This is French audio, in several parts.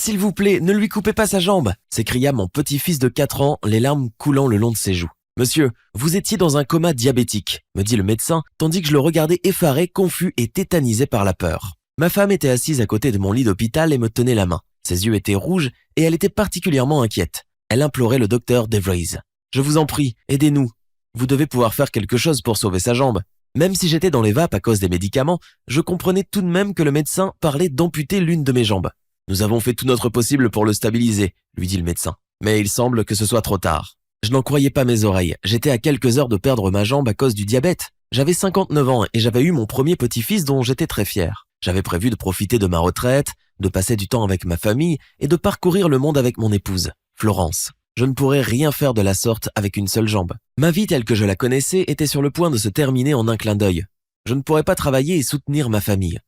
S'il vous plaît, ne lui coupez pas sa jambe !» s'écria mon petit-fils de 4 ans, les larmes coulant le long de ses joues. « Monsieur, vous étiez dans un coma diabétique », me dit le médecin, tandis que je le regardais effaré, confus et tétanisé par la peur. Ma femme était assise à côté de mon lit d'hôpital et me tenait la main. Ses yeux étaient rouges et elle était particulièrement inquiète. Elle implorait le docteur DeVries. « Je vous en prie, aidez-nous. Vous devez pouvoir faire quelque chose pour sauver sa jambe. » Même si j'étais dans les vapes à cause des médicaments, je comprenais tout de même que le médecin parlait d'amputer l'une de mes jambes. « Nous avons fait tout notre possible pour le stabiliser », lui dit le médecin. « Mais il semble que ce soit trop tard. » Je n'en croyais pas mes oreilles. J'étais à quelques heures de perdre ma jambe à cause du diabète. J'avais 59 ans et j'avais eu mon premier petit-fils dont j'étais très fier. J'avais prévu de profiter de ma retraite, de passer du temps avec ma famille et de parcourir le monde avec mon épouse, Florence. Je ne pourrais rien faire de la sorte avec une seule jambe. Ma vie telle que je la connaissais était sur le point de se terminer en un clin d'œil. Je ne pourrais pas travailler et soutenir ma famille.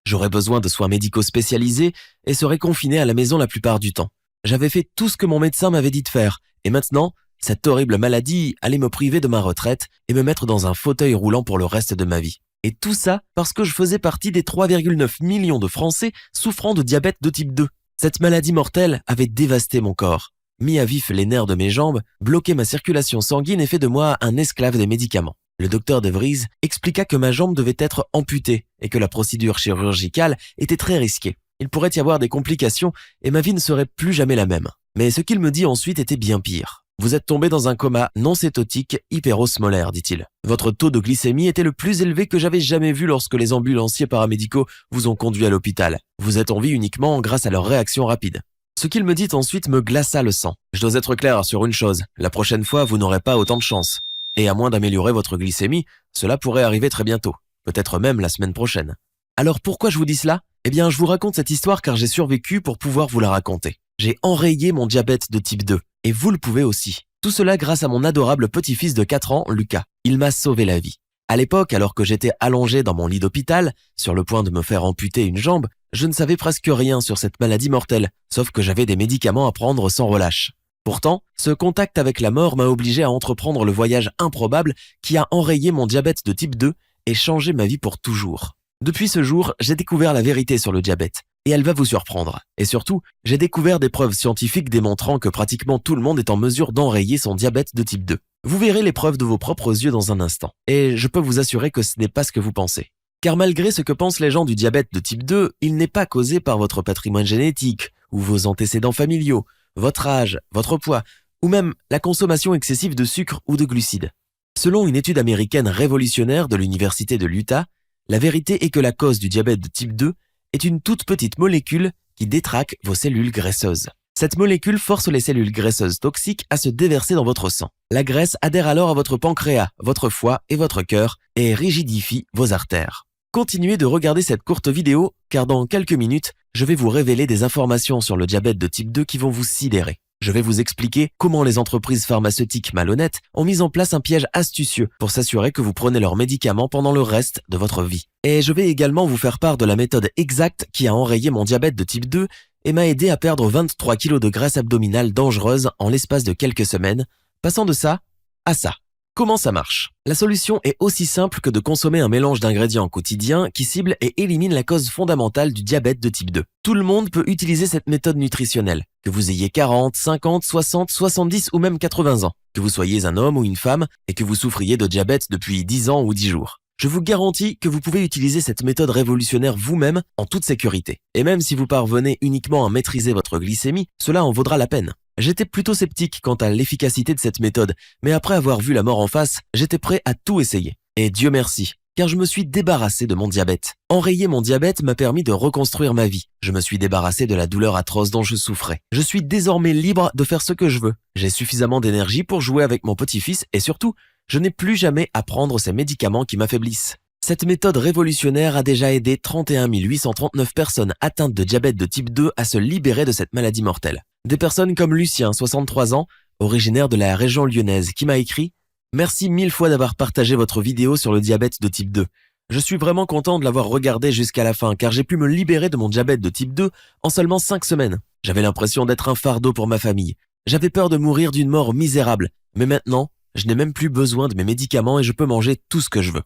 J'aurais besoin de soins médicaux spécialisés et serais confiné à la maison la plupart du temps. J'avais fait tout ce que mon médecin m'avait dit de faire et maintenant, cette horrible maladie allait me priver de ma retraite et me mettre dans un fauteuil roulant pour le reste de ma vie. Et tout ça parce que je faisais partie des 3,9 millions de Français souffrant de diabète de type 2. Cette maladie mortelle avait dévasté mon corps, mis à vif les nerfs de mes jambes, bloqué ma circulation sanguine et fait de moi un esclave des médicaments. Le docteur DeVries expliqua que ma jambe devait être amputée et que la procédure chirurgicale était très risquée. Il pourrait y avoir des complications et ma vie ne serait plus jamais la même. Mais ce qu'il me dit ensuite était bien pire. « Vous êtes tombé dans un coma non cétotique hyperosmolaire, dit-il. Votre taux de glycémie était le plus élevé que j'avais jamais vu lorsque les ambulanciers paramédicaux vous ont conduit à l'hôpital. Vous êtes en vie uniquement grâce à leur réaction rapide. » Ce qu'il me dit ensuite me glaça le sang. Je dois être clair sur une chose, la prochaine fois vous n'aurez pas autant de chance. Et à moins d'améliorer votre glycémie, cela pourrait arriver très bientôt, peut-être même la semaine prochaine. Alors pourquoi je vous dis cela ? Eh bien, je vous raconte cette histoire car j'ai survécu pour pouvoir vous la raconter. J'ai enrayé mon diabète de type 2, et vous le pouvez aussi. Tout cela grâce à mon adorable petit-fils de 4 ans, Lucas. Il m'a sauvé la vie. À l'époque, alors que j'étais allongé dans mon lit d'hôpital, sur le point de me faire amputer une jambe, je ne savais presque rien sur cette maladie mortelle, sauf que j'avais des médicaments à prendre sans relâche. Pourtant, ce contact avec la mort m'a obligé à entreprendre le voyage improbable qui a enrayé mon diabète de type 2 et changé ma vie pour toujours. Depuis ce jour, j'ai découvert la vérité sur le diabète. Et elle va vous surprendre. Et surtout, j'ai découvert des preuves scientifiques démontrant que pratiquement tout le monde est en mesure d'enrayer son diabète de type 2. Vous verrez les preuves de vos propres yeux dans un instant. Et je peux vous assurer que ce n'est pas ce que vous pensez. Car malgré ce que pensent les gens du diabète de type 2, il n'est pas causé par votre patrimoine génétique, ou vos antécédents familiaux, votre âge, votre poids, ou même la consommation excessive de sucre ou de glucides. Selon une étude américaine révolutionnaire de l'université de l'Utah, la vérité est que la cause du diabète de type 2 est une toute petite molécule qui détraque vos cellules graisseuses. Cette molécule force les cellules graisseuses toxiques à se déverser dans votre sang. La graisse adhère alors à votre pancréas, votre foie et votre cœur et rigidifie vos artères. Continuez de regarder cette courte vidéo car dans quelques minutes, je vais vous révéler des informations sur le diabète de type 2 qui vont vous sidérer. Je vais vous expliquer comment les entreprises pharmaceutiques malhonnêtes ont mis en place un piège astucieux pour s'assurer que vous prenez leurs médicaments pendant le reste de votre vie. Et je vais également vous faire part de la méthode exacte qui a enrayé mon diabète de type 2 et m'a aidé à perdre 23 kg de graisse abdominale dangereuse en l'espace de quelques semaines, passant de ça à ça. Comment ça marche ? La solution est aussi simple que de consommer un mélange d'ingrédients quotidiens qui cible et élimine la cause fondamentale du diabète de type 2. Tout le monde peut utiliser cette méthode nutritionnelle, que vous ayez 40, 50, 60, 70 ou même 80 ans, que vous soyez un homme ou une femme et que vous souffriez de diabète depuis 10 ans ou 10 jours. Je vous garantis que vous pouvez utiliser cette méthode révolutionnaire vous-même en toute sécurité. Et même si vous parvenez uniquement à maîtriser votre glycémie, cela en vaudra la peine. J'étais plutôt sceptique quant à l'efficacité de cette méthode, mais après avoir vu la mort en face, j'étais prêt à tout essayer. Et Dieu merci, car je me suis débarrassé de mon diabète. Enrayer mon diabète m'a permis de reconstruire ma vie. Je me suis débarrassé de la douleur atroce dont je souffrais. Je suis désormais libre de faire ce que je veux. J'ai suffisamment d'énergie pour jouer avec mon petit-fils et surtout, je n'ai plus jamais à prendre ces médicaments qui m'affaiblissent. Cette méthode révolutionnaire a déjà aidé 31 839 personnes atteintes de diabète de type 2 à se libérer de cette maladie mortelle. Des personnes comme Lucien, 63 ans, originaire de la région lyonnaise, qui m'a écrit « Merci 1000 fois d'avoir partagé votre vidéo sur le diabète de type 2. Je suis vraiment content de l'avoir regardé jusqu'à la fin car j'ai pu me libérer de mon diabète de type 2 en seulement 5 semaines. J'avais l'impression d'être un fardeau pour ma famille. J'avais peur de mourir d'une mort misérable, mais maintenant, je n'ai même plus besoin de mes médicaments et je peux manger tout ce que je veux. »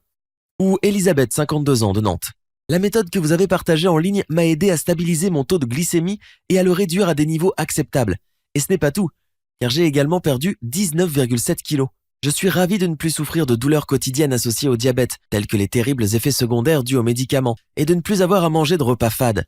Ou Elisabeth, 52 ans, de Nantes. La méthode que vous avez partagée en ligne m'a aidé à stabiliser mon taux de glycémie et à le réduire à des niveaux acceptables. Et ce n'est pas tout, car j'ai également perdu 19,7 kilos. Je suis ravi de ne plus souffrir de douleurs quotidiennes associées au diabète, telles que les terribles effets secondaires dus aux médicaments, et de ne plus avoir à manger de repas fades.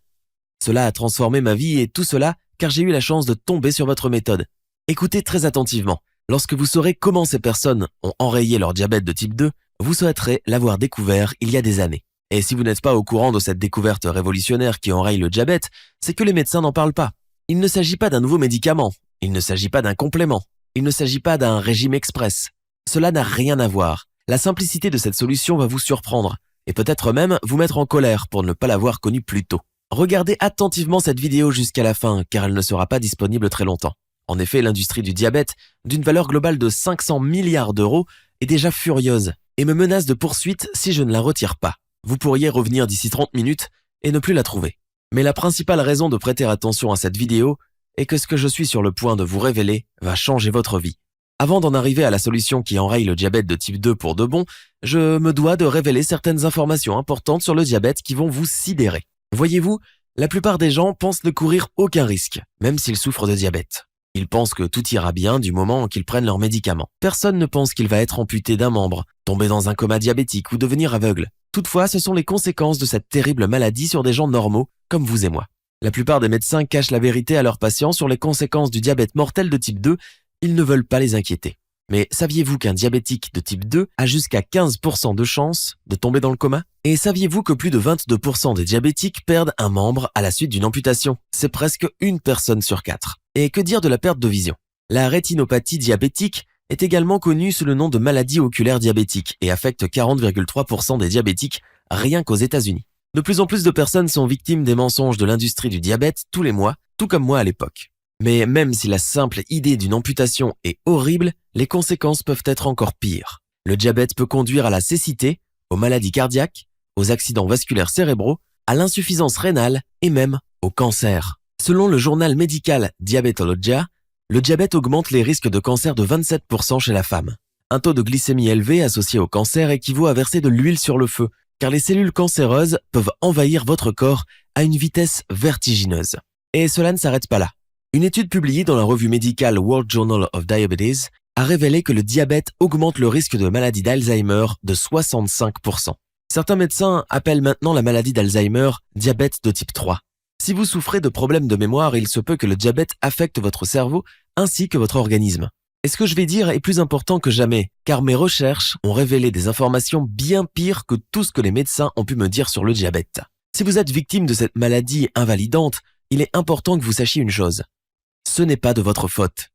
Cela a transformé ma vie et tout cela car j'ai eu la chance de tomber sur votre méthode. Écoutez très attentivement. Lorsque vous saurez comment ces personnes ont enrayé leur diabète de type 2, vous souhaiterez l'avoir découvert il y a des années. Et si vous n'êtes pas au courant de cette découverte révolutionnaire qui enraye le diabète, c'est que les médecins n'en parlent pas. Il ne s'agit pas d'un nouveau médicament, il ne s'agit pas d'un complément, il ne s'agit pas d'un régime express. Cela n'a rien à voir. La simplicité de cette solution va vous surprendre, et peut-être même vous mettre en colère pour ne pas l'avoir connue plus tôt. Regardez attentivement cette vidéo jusqu'à la fin, car elle ne sera pas disponible très longtemps. En effet, l'industrie du diabète, d'une valeur globale de 500 milliards d'euros, est déjà furieuse et me menace de poursuite si je ne la retire pas. Vous pourriez revenir d'ici 30 minutes et ne plus la trouver. Mais la principale raison de prêter attention à cette vidéo est que ce que je suis sur le point de vous révéler va changer votre vie. Avant d'en arriver à la solution qui enraye le diabète de type 2 pour de bon, je me dois de révéler certaines informations importantes sur le diabète qui vont vous sidérer. Voyez-vous, la plupart des gens pensent ne courir aucun risque, même s'ils souffrent de diabète. Ils pensent que tout ira bien du moment qu'ils prennent leurs médicaments. Personne ne pense qu'il va être amputé d'un membre, tomber dans un coma diabétique ou devenir aveugle. Toutefois, ce sont les conséquences de cette terrible maladie sur des gens normaux, comme vous et moi. La plupart des médecins cachent la vérité à leurs patients sur les conséquences du diabète mortel de type 2, ils ne veulent pas les inquiéter. Mais saviez-vous qu'un diabétique de type 2 a jusqu'à 15% de chance de tomber dans le coma? Et saviez-vous que plus de 22% des diabétiques perdent un membre à la suite d'une amputation? C'est presque une personne sur 4. Et que dire de la perte de vision? La rétinopathie diabétique est également connue sous le nom de maladie oculaire diabétique et affecte 40,3% des diabétiques rien qu'aux États-Unis. De plus en plus de personnes sont victimes des mensonges de l'industrie du diabète tous les mois, tout comme moi à l'époque. Mais même si la simple idée d'une amputation est horrible, les conséquences peuvent être encore pires. Le diabète peut conduire à la cécité, aux maladies cardiaques, aux accidents vasculaires cérébraux, à l'insuffisance rénale et même au cancer. Selon le journal médical Diabetologia, le diabète augmente les risques de cancer de 27% chez la femme. Un taux de glycémie élevé associé au cancer équivaut à verser de l'huile sur le feu, car les cellules cancéreuses peuvent envahir votre corps à une vitesse vertigineuse. Et cela ne s'arrête pas là. Une étude publiée dans la revue médicale World Journal of Diabetes a révélé que le diabète augmente le risque de maladie d'Alzheimer de 65%. Certains médecins appellent maintenant la maladie d'Alzheimer diabète de type 3. Si vous souffrez de problèmes de mémoire, il se peut que le diabète affecte votre cerveau ainsi que votre organisme. Et ce que je vais dire est plus important que jamais, car mes recherches ont révélé des informations bien pires que tout ce que les médecins ont pu me dire sur le diabète. Si vous êtes victime de cette maladie invalidante, il est important que vous sachiez une chose. Ce n'est pas de votre faute.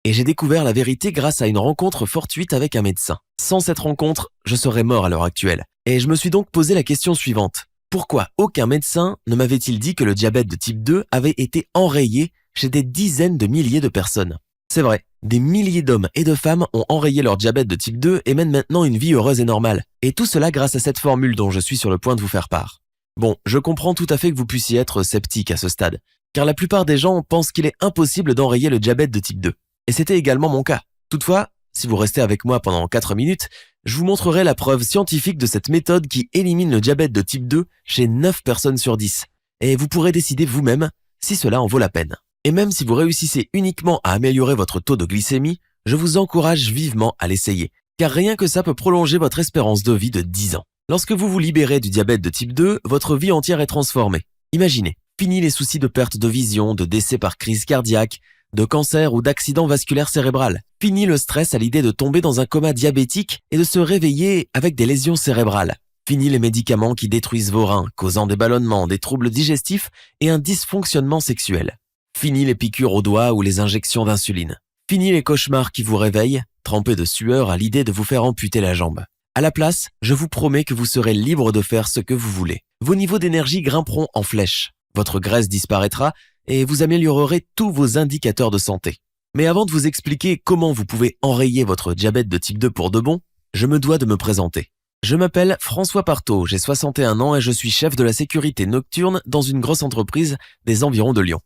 Et j'ai découvert la vérité grâce à une rencontre fortuite avec un médecin. Sans cette rencontre, je serais mort à l'heure actuelle. Et je me suis donc posé la question suivante. Pourquoi aucun médecin ne m'avait-il dit que le diabète de type 2 avait été enrayé chez des dizaines de milliers de personnes? C'est vrai, des milliers d'hommes et de femmes ont enrayé leur diabète de type 2 et mènent maintenant une vie heureuse et normale. Et tout cela grâce à cette formule dont je suis sur le point de vous faire part. Bon, je comprends tout à fait que vous puissiez être sceptique à ce stade, car la plupart des gens pensent qu'il est impossible d'enrayer le diabète de type 2. Et c'était également mon cas. Toutefois, si vous restez avec moi pendant 4 minutes, je vous montrerai la preuve scientifique de cette méthode qui élimine le diabète de type 2 chez 9 personnes sur 10. Et vous pourrez décider vous-même si cela en vaut la peine. Et même si vous réussissez uniquement à améliorer votre taux de glycémie, je vous encourage vivement à l'essayer, car rien que ça peut prolonger votre espérance de vie de 10 ans. Lorsque vous vous libérez du diabète de type 2, votre vie entière est transformée. Imaginez, fini les soucis de perte de vision, de décès par crise cardiaque, de cancer ou d'accident vasculaire cérébral. Fini le stress à l'idée de tomber dans un coma diabétique et de se réveiller avec des lésions cérébrales. Fini les médicaments qui détruisent vos reins, causant des ballonnements, des troubles digestifs et un dysfonctionnement sexuel. Fini les piqûres aux doigts ou les injections d'insuline. Fini les cauchemars qui vous réveillent, trempés de sueur à l'idée de vous faire amputer la jambe. À la place, je vous promets que vous serez libre de faire ce que vous voulez. Vos niveaux d'énergie grimperont en flèche. Votre graisse disparaîtra et vous améliorerez tous vos indicateurs de santé. Mais avant de vous expliquer comment vous pouvez enrayer votre diabète de type 2 pour de bon, je me dois de me présenter. Je m'appelle François Partot, j'ai 61 ans et je suis chef de la sécurité nocturne dans une grosse entreprise des environs de Lyon.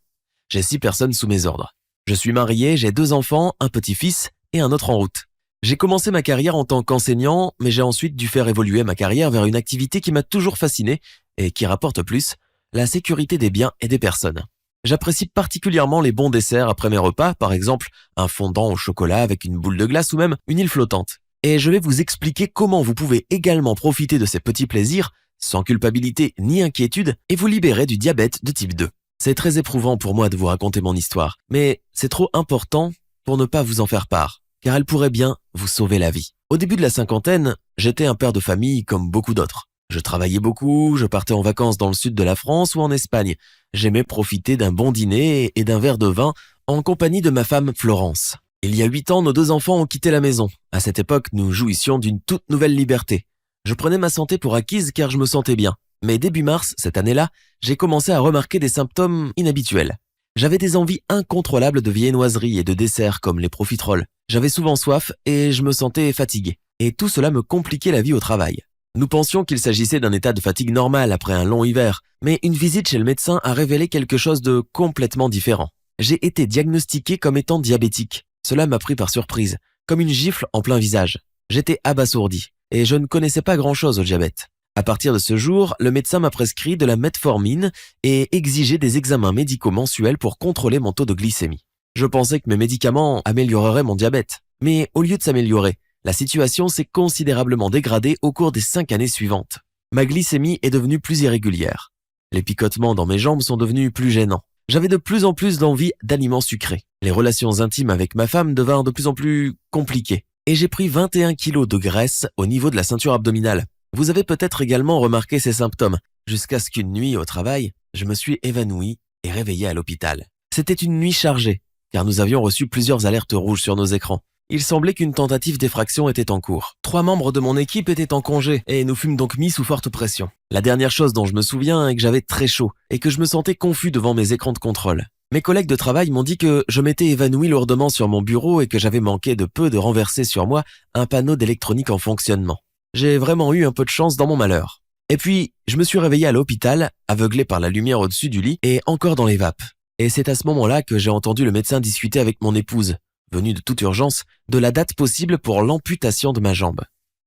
J'ai 6 personnes sous mes ordres. Je suis marié, j'ai 2 enfants, un petit-fils et un autre en route. J'ai commencé ma carrière en tant qu'enseignant, mais j'ai ensuite dû faire évoluer ma carrière vers une activité qui m'a toujours fasciné et qui rapporte plus, la sécurité des biens et des personnes. J'apprécie particulièrement les bons desserts après mes repas, par exemple un fondant au chocolat avec une boule de glace ou même une île flottante. Et je vais vous expliquer comment vous pouvez également profiter de ces petits plaisirs, sans culpabilité ni inquiétude, et vous libérer du diabète de type 2. C'est très éprouvant pour moi de vous raconter mon histoire, mais c'est trop important pour ne pas vous en faire part, car elle pourrait bien vous sauver la vie. Au début de la cinquantaine, j'étais un père de famille comme beaucoup d'autres. Je travaillais beaucoup, je partais en vacances dans le sud de la France ou en Espagne. J'aimais profiter d'un bon dîner et d'un verre de vin en compagnie de ma femme Florence. Il y a 8 ans, nos 2 enfants ont quitté la maison. À cette époque, nous jouissions d'une toute nouvelle liberté. Je prenais ma santé pour acquise car je me sentais bien. Mais début mars, cette année-là, j'ai commencé à remarquer des symptômes inhabituels. J'avais des envies incontrôlables de viennoiseries et de desserts comme les profiteroles. J'avais souvent soif et je me sentais fatigué. Et tout cela me compliquait la vie au travail. Nous pensions qu'il s'agissait d'un état de fatigue normal après un long hiver, mais une visite chez le médecin a révélé quelque chose de complètement différent. J'ai été diagnostiqué comme étant diabétique. Cela m'a pris par surprise, comme une gifle en plein visage. J'étais abasourdi et je ne connaissais pas grand-chose au diabète. À partir de ce jour, le médecin m'a prescrit de la metformine et exigeait des examens médicaux mensuels pour contrôler mon taux de glycémie. Je pensais que mes médicaments amélioreraient mon diabète, mais au lieu de s'améliorer, la situation s'est considérablement dégradée au cours des 5 années suivantes. Ma glycémie est devenue plus irrégulière. Les picotements dans mes jambes sont devenus plus gênants. J'avais de plus en plus d'envie d'aliments sucrés. Les relations intimes avec ma femme devinrent de plus en plus compliquées. Et j'ai pris 21 kilos de graisse au niveau de la ceinture abdominale. Vous avez peut-être également remarqué ces symptômes, jusqu'à ce qu'une nuit au travail, je me suis évanoui et réveillé à l'hôpital. C'était une nuit chargée, car nous avions reçu plusieurs alertes rouges sur nos écrans. Il semblait qu'une tentative d'effraction était en cours. 3 membres de mon équipe étaient en congé et nous fûmes donc mis sous forte pression. La dernière chose dont je me souviens est que j'avais très chaud et que je me sentais confus devant mes écrans de contrôle. Mes collègues de travail m'ont dit que je m'étais évanoui lourdement sur mon bureau et que j'avais manqué de peu de renverser sur moi un panneau d'électronique en fonctionnement. J'ai vraiment eu un peu de chance dans mon malheur. Et puis, je me suis réveillé à l'hôpital, aveuglé par la lumière au-dessus du lit et encore dans les vapes. Et c'est à ce moment-là que j'ai entendu le médecin discuter avec mon épouse, venue de toute urgence, de la date possible pour l'amputation de ma jambe.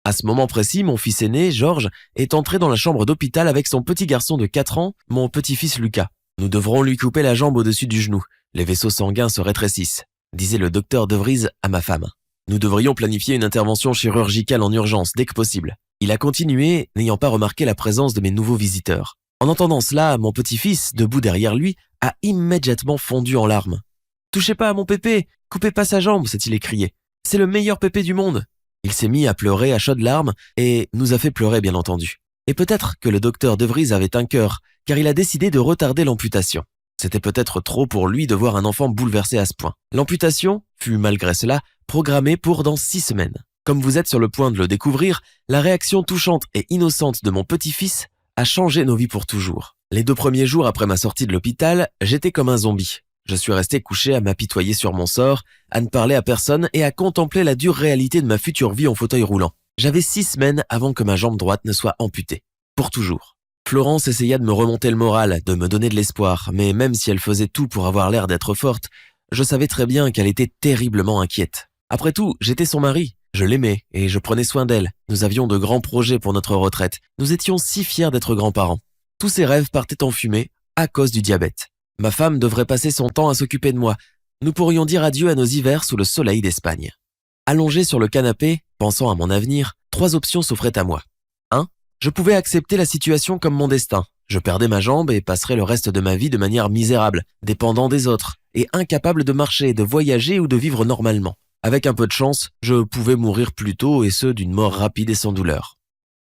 À ce moment précis, mon fils aîné, Georges, est entré dans la chambre d'hôpital avec son petit garçon de 4 ans, mon petit-fils Lucas. Nous devrons lui couper la jambe au-dessus du genou. Les vaisseaux sanguins se rétrécissent, disait le docteur De Vries à ma femme. Nous devrions planifier une intervention chirurgicale en urgence dès que possible. Il a continué, n'ayant pas remarqué la présence de mes nouveaux visiteurs. En entendant cela, mon petit-fils, debout derrière lui, a immédiatement fondu en larmes. « Touchez pas à mon pépé, coupez pas sa jambe », s'est-il écrié. « C'est le meilleur pépé du monde !» Il s'est mis à pleurer à chaudes larmes et nous a fait pleurer bien entendu. Et peut-être que le docteur De Vries avait un cœur, car il a décidé de retarder l'amputation. C'était peut-être trop pour lui de voir un enfant bouleversé à ce point. L'amputation fut malgré cela programmée pour dans 6 semaines. Comme vous êtes sur le point de le découvrir, la réaction touchante et innocente de mon petit-fils a changé nos vies pour toujours. Les 2 premiers jours après ma sortie de l'hôpital, j'étais comme un zombie. Je suis resté couché à m'apitoyer sur mon sort, à ne parler à personne et à contempler la dure réalité de ma future vie en fauteuil roulant. J'avais 6 semaines avant que ma jambe droite ne soit amputée. Pour toujours. Florence essaya de me remonter le moral, de me donner de l'espoir, mais même si elle faisait tout pour avoir l'air d'être forte, je savais très bien qu'elle était terriblement inquiète. Après tout, j'étais son mari, je l'aimais et je prenais soin d'elle. Nous avions de grands projets pour notre retraite. Nous étions si fiers d'être grands-parents. Tous ces rêves partaient en fumée à cause du diabète. Ma femme devrait passer son temps à s'occuper de moi. Nous pourrions dire adieu à nos hivers sous le soleil d'Espagne. Allongé sur le canapé, pensant à mon avenir, 3 options s'offraient à moi. 1. Je pouvais accepter la situation comme mon destin. Je perdais ma jambe et passerais le reste de ma vie de manière misérable, dépendant des autres, et incapable de marcher, de voyager ou de vivre normalement. Avec un peu de chance, je pouvais mourir plus tôt et ce d'une mort rapide et sans douleur.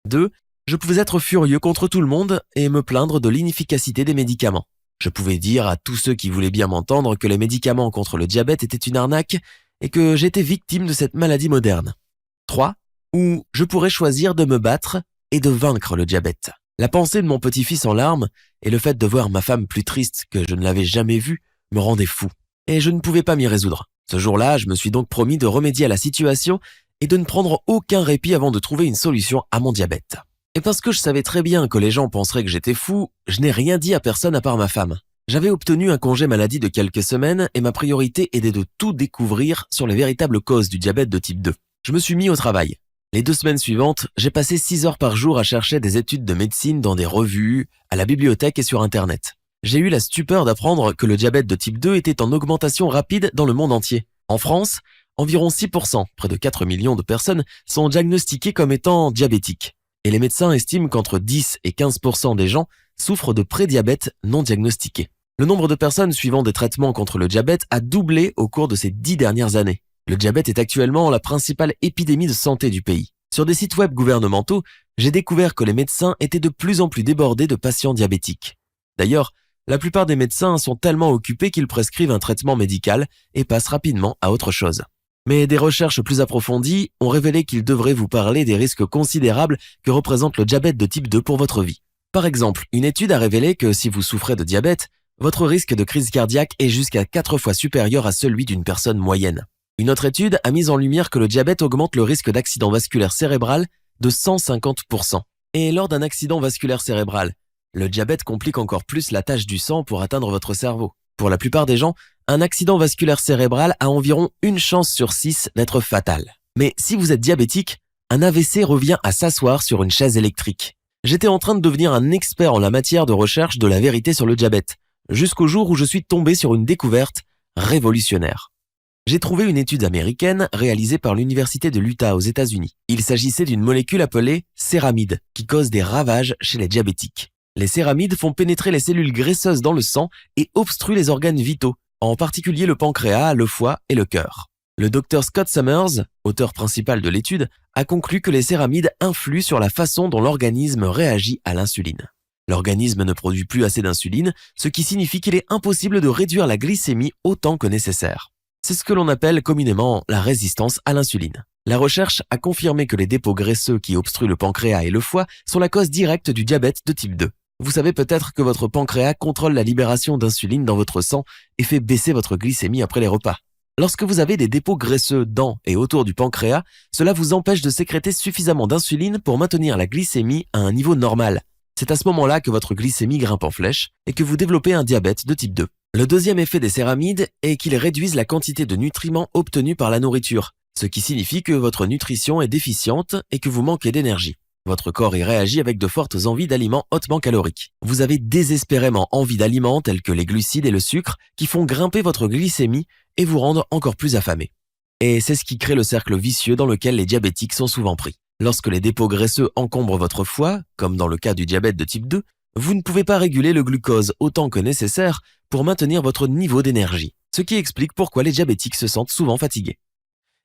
2. Je pouvais être furieux contre tout le monde et me plaindre de l'inefficacité des médicaments. Je pouvais dire à tous ceux qui voulaient bien m'entendre que les médicaments contre le diabète étaient une arnaque et que j'étais victime de cette maladie moderne. 3. Ou je pourrais choisir de me battre et de vaincre le diabète. La pensée de mon petit-fils en larmes et le fait de voir ma femme plus triste que je ne l'avais jamais vue me rendait fou. Et je ne pouvais pas m'y résoudre. Ce jour-là, je me suis donc promis de remédier à la situation et de ne prendre aucun répit avant de trouver une solution à mon diabète. Et parce que je savais très bien que les gens penseraient que j'étais fou, je n'ai rien dit à personne à part ma femme. J'avais obtenu un congé maladie de quelques semaines et ma priorité était de tout découvrir sur les véritables causes du diabète de type 2. Je me suis mis au travail. Les 2 semaines suivantes, j'ai passé 6 heures par jour à chercher des études de médecine dans des revues, à la bibliothèque et sur Internet. J'ai eu la stupeur d'apprendre que le diabète de type 2 était en augmentation rapide dans le monde entier. En France, environ 6%, près de 4 millions de personnes, sont diagnostiquées comme étant diabétiques. Et les médecins estiment qu'entre 10 et 15% des gens souffrent de prédiabète non diagnostiqué. Le nombre de personnes suivant des traitements contre le diabète a doublé au cours de ces 10 dernières années. Le diabète est actuellement la principale épidémie de santé du pays. Sur des sites web gouvernementaux, j'ai découvert que les médecins étaient de plus en plus débordés de patients diabétiques. D'ailleurs, la plupart des médecins sont tellement occupés qu'ils prescrivent un traitement médical et passent rapidement à autre chose. Mais des recherches plus approfondies ont révélé qu'ils devraient vous parler des risques considérables que représente le diabète de type 2 pour votre vie. Par exemple, une étude a révélé que si vous souffrez de diabète, votre risque de crise cardiaque est jusqu'à 4 fois supérieur à celui d'une personne moyenne. Une autre étude a mis en lumière que le diabète augmente le risque d'accident vasculaire cérébral de 150%. Et lors d'un accident vasculaire cérébral, le diabète complique encore plus la tâche du sang pour atteindre votre cerveau. Pour la plupart des gens, un accident vasculaire cérébral a environ 1 chance sur 6 d'être fatal. Mais si vous êtes diabétique, un AVC revient à s'asseoir sur une chaise électrique. J'étais en train de devenir un expert en la matière de recherche de la vérité sur le diabète, jusqu'au jour où je suis tombé sur une découverte révolutionnaire. J'ai trouvé une étude américaine réalisée par l'université de l'Utah aux États-Unis. Il s'agissait d'une molécule appelée céramide qui cause des ravages chez les diabétiques. Les céramides font pénétrer les cellules graisseuses dans le sang et obstruent les organes vitaux, en particulier le pancréas, le foie et le cœur. Le docteur Scott Summers, auteur principal de l'étude, a conclu que les céramides influent sur la façon dont l'organisme réagit à l'insuline. L'organisme ne produit plus assez d'insuline, ce qui signifie qu'il est impossible de réduire la glycémie autant que nécessaire. C'est ce que l'on appelle communément la résistance à l'insuline. La recherche a confirmé que les dépôts graisseux qui obstruent le pancréas et le foie sont la cause directe du diabète de type 2. Vous savez peut-être que votre pancréas contrôle la libération d'insuline dans votre sang et fait baisser votre glycémie après les repas. Lorsque vous avez des dépôts graisseux dans et autour du pancréas, cela vous empêche de sécréter suffisamment d'insuline pour maintenir la glycémie à un niveau normal. C'est à ce moment-là que votre glycémie grimpe en flèche et que vous développez un diabète de type 2. Le deuxième effet des céramides est qu'ils réduisent la quantité de nutriments obtenus par la nourriture, ce qui signifie que votre nutrition est déficiente et que vous manquez d'énergie. Votre corps y réagit avec de fortes envies d'aliments hautement caloriques. Vous avez désespérément envie d'aliments tels que les glucides et le sucre qui font grimper votre glycémie et vous rendent encore plus affamé. Et c'est ce qui crée le cercle vicieux dans lequel les diabétiques sont souvent pris. Lorsque les dépôts graisseux encombrent votre foie, comme dans le cas du diabète de type 2, vous ne pouvez pas réguler le glucose autant que nécessaire pour maintenir votre niveau d'énergie, ce qui explique pourquoi les diabétiques se sentent souvent fatigués.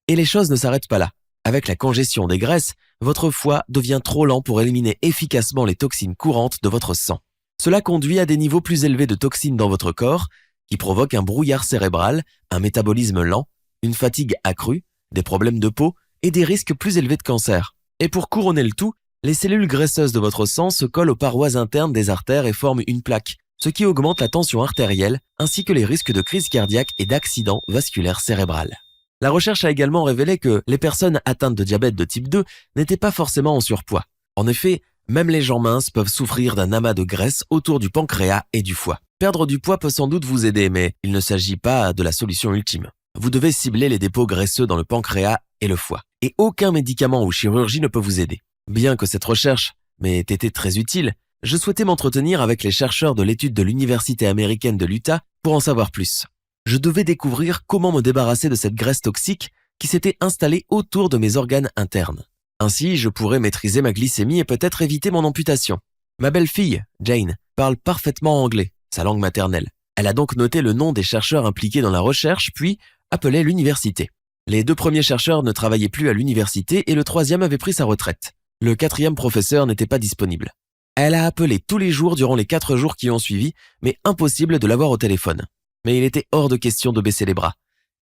Et les choses ne s'arrêtent pas là. Avec la congestion des graisses, votre foie devient trop lent pour éliminer efficacement les toxines courantes de votre sang. Cela conduit à des niveaux plus élevés de toxines dans votre corps, qui provoquent un brouillard cérébral, un métabolisme lent, une fatigue accrue, des problèmes de peau et des risques plus élevés de cancer. Et pour couronner le tout, les cellules graisseuses de votre sang se collent aux parois internes des artères et forment une plaque, ce qui augmente la tension artérielle ainsi que les risques de crise cardiaque et d'accident vasculaire cérébral. La recherche a également révélé que les personnes atteintes de diabète de type 2 n'étaient pas forcément en surpoids. En effet, même les gens minces peuvent souffrir d'un amas de graisse autour du pancréas et du foie. Perdre du poids peut sans doute vous aider, mais il ne s'agit pas de la solution ultime. Vous devez cibler les dépôts graisseux dans le pancréas et le foie. Et aucun médicament ou chirurgie ne peut vous aider. Bien que cette recherche m'ait été très utile, je souhaitais m'entretenir avec les chercheurs de l'étude de l'université américaine de l'Utah pour en savoir plus. Je devais découvrir comment me débarrasser de cette graisse toxique qui s'était installée autour de mes organes internes. Ainsi, je pourrais maîtriser ma glycémie et peut-être éviter mon amputation. Ma belle-fille, Jane, parle parfaitement anglais, sa langue maternelle. Elle a donc noté le nom des chercheurs impliqués dans la recherche, puis appelé l'université. Les 2 premiers chercheurs ne travaillaient plus à l'université et le 3e avait pris sa retraite. Le 4e professeur n'était pas disponible. Elle a appelé tous les jours durant les 4 jours qui ont suivi, mais impossible de l'avoir au téléphone. Mais il était hors de question de baisser les bras.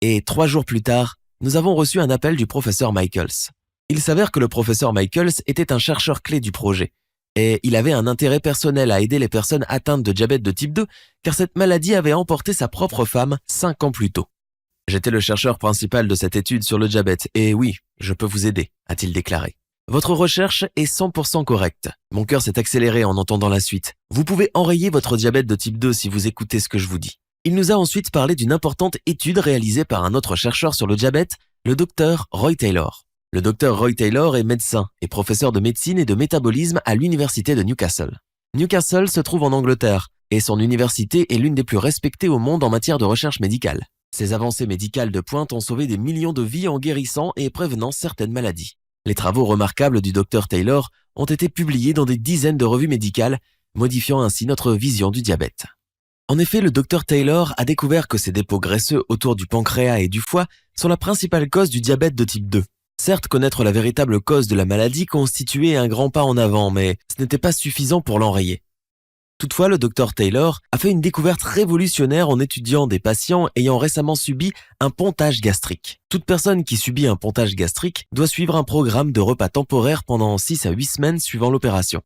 Et 3 jours plus tard, nous avons reçu un appel du professeur Michaels. Il s'avère que le professeur Michaels était un chercheur clé du projet. Et il avait un intérêt personnel à aider les personnes atteintes de diabète de type 2, car cette maladie avait emporté sa propre femme 5 ans plus tôt. J'étais le chercheur principal de cette étude sur le diabète, et oui, je peux vous aider, a-t-il déclaré. Votre recherche est 100% correcte. Mon cœur s'est accéléré en entendant la suite. Vous pouvez enrayer votre diabète de type 2 si vous écoutez ce que je vous dis. Il nous a ensuite parlé d'une importante étude réalisée par un autre chercheur sur le diabète, le docteur Roy Taylor. Le docteur Roy Taylor est médecin et professeur de médecine et de métabolisme à l'université de Newcastle. Newcastle se trouve en Angleterre et son université est l'une des plus respectées au monde en matière de recherche médicale. Ses avancées médicales de pointe ont sauvé des millions de vies en guérissant et prévenant certaines maladies. Les travaux remarquables du docteur Taylor ont été publiés dans des dizaines de revues médicales, modifiant ainsi notre vision du diabète. En effet, le docteur Taylor a découvert que ces dépôts graisseux autour du pancréas et du foie sont la principale cause du diabète de type 2. Certes, connaître la véritable cause de la maladie constituait un grand pas en avant, mais ce n'était pas suffisant pour l'enrayer. Toutefois, le docteur Taylor a fait une découverte révolutionnaire en étudiant des patients ayant récemment subi un pontage gastrique. Toute personne qui subit un pontage gastrique doit suivre un programme de repas temporaire pendant 6 à 8 semaines suivant l'opération.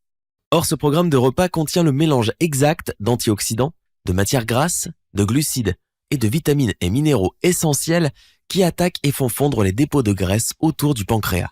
Or, ce programme de repas contient le mélange exact d'antioxydants, de matières grasses, de glucides et de vitamines et minéraux essentiels qui attaquent et font fondre les dépôts de graisse autour du pancréas.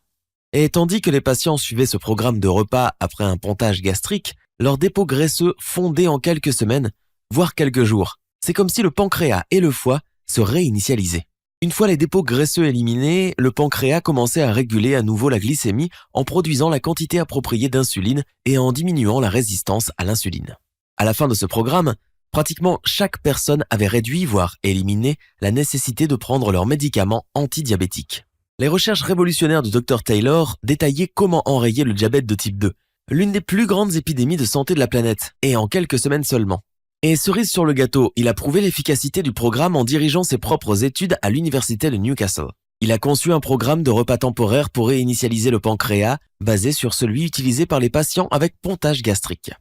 Et tandis que les patients suivaient ce programme de repas après un pontage gastrique, leurs dépôts graisseux fondaient en quelques semaines, voire quelques jours. C'est comme si le pancréas et le foie se réinitialisaient. Une fois les dépôts graisseux éliminés, le pancréas commençait à réguler à nouveau la glycémie en produisant la quantité appropriée d'insuline et en diminuant la résistance à l'insuline. À la fin de ce programme, pratiquement chaque personne avait réduit, voire éliminé, la nécessité de prendre leurs médicaments antidiabétiques. Les recherches révolutionnaires du Dr Taylor détaillaient comment enrayer le diabète de type 2, l'une des plus grandes épidémies de santé de la planète, et en quelques semaines seulement. Et cerise sur le gâteau, il a prouvé l'efficacité du programme en dirigeant ses propres études à l'université de Newcastle. Il a conçu un programme de repas temporaire pour réinitialiser le pancréas, basé sur celui utilisé par les patients avec pontage gastrique.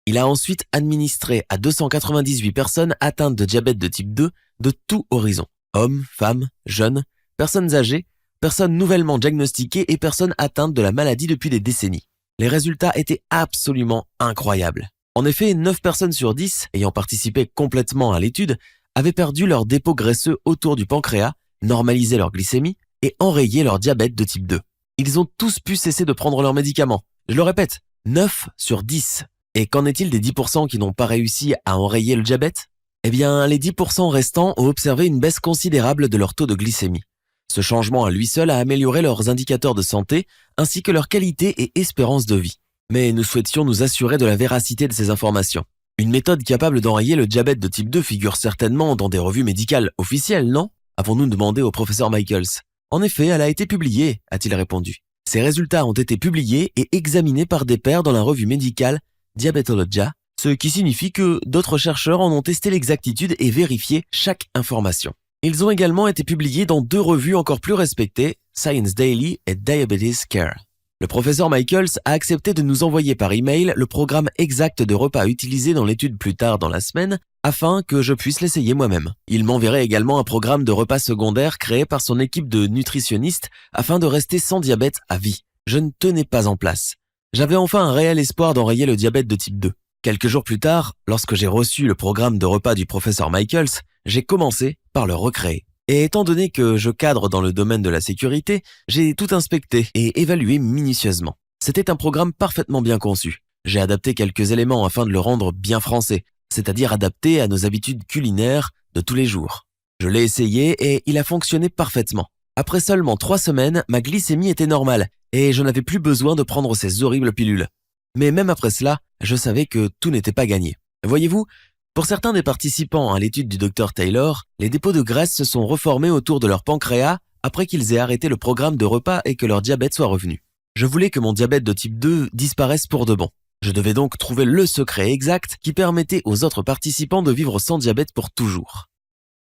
Il a ensuite administré à 298 personnes atteintes de diabète de type 2 de tout horizon. Hommes, femmes, jeunes, personnes âgées, personnes nouvellement diagnostiquées et personnes atteintes de la maladie depuis des décennies. Les résultats étaient absolument incroyables. En effet, 9 personnes sur 10, ayant participé complètement à l'étude, avaient perdu leur dépôt graisseux autour du pancréas, normalisé leur glycémie et enrayé leur diabète de type 2. Ils ont tous pu cesser de prendre leurs médicaments. Je le répète, 9 sur 10. Et qu'en est-il des 10% qui n'ont pas réussi à enrayer le diabète ? Eh bien, les 10% restants ont observé une baisse considérable de leur taux de glycémie. Ce changement à lui seul a amélioré leurs indicateurs de santé ainsi que leur qualité et espérance de vie. Mais nous souhaitions nous assurer de la véracité de ces informations. Une méthode capable d'enrayer le diabète de type 2 figure certainement dans des revues médicales officielles, non ? Avons-nous demandé au professeur Michaels. En effet, elle a été publiée, a-t-il répondu. Ces résultats ont été publiés et examinés par des pairs dans la revue médicale Diabetologia, ce qui signifie que d'autres chercheurs en ont testé l'exactitude et vérifié chaque information. Ils ont également été publiés dans 2 revues encore plus respectées, Science Daily et Diabetes Care. Le professeur Michaels a accepté de nous envoyer par email le programme exact de repas utilisé dans l'étude plus tard dans la semaine, afin que je puisse l'essayer moi-même. Il m'enverrait également un programme de repas secondaire créé par son équipe de nutritionnistes afin de rester sans diabète à vie. Je ne tenais pas en place. J'avais enfin un réel espoir d'enrayer le diabète de type 2. Quelques jours plus tard, lorsque j'ai reçu le programme de repas du professeur Michaels, j'ai commencé par le recréer. Et étant donné que je cadre dans le domaine de la sécurité, j'ai tout inspecté et évalué minutieusement. C'était un programme parfaitement bien conçu. J'ai adapté quelques éléments afin de le rendre bien français, c'est-à-dire adapté à nos habitudes culinaires de tous les jours. Je l'ai essayé et il a fonctionné parfaitement. Après seulement 3 semaines, ma glycémie était normale et je n'avais plus besoin de prendre ces horribles pilules. Mais même après cela, je savais que tout n'était pas gagné. Voyez-vous, pour certains des participants à l'étude du Dr Taylor, les dépôts de graisse se sont reformés autour de leur pancréas après qu'ils aient arrêté le programme de repas et que leur diabète soit revenu. Je voulais que mon diabète de type 2 disparaisse pour de bon. Je devais donc trouver le secret exact qui permettait aux autres participants de vivre sans diabète pour toujours.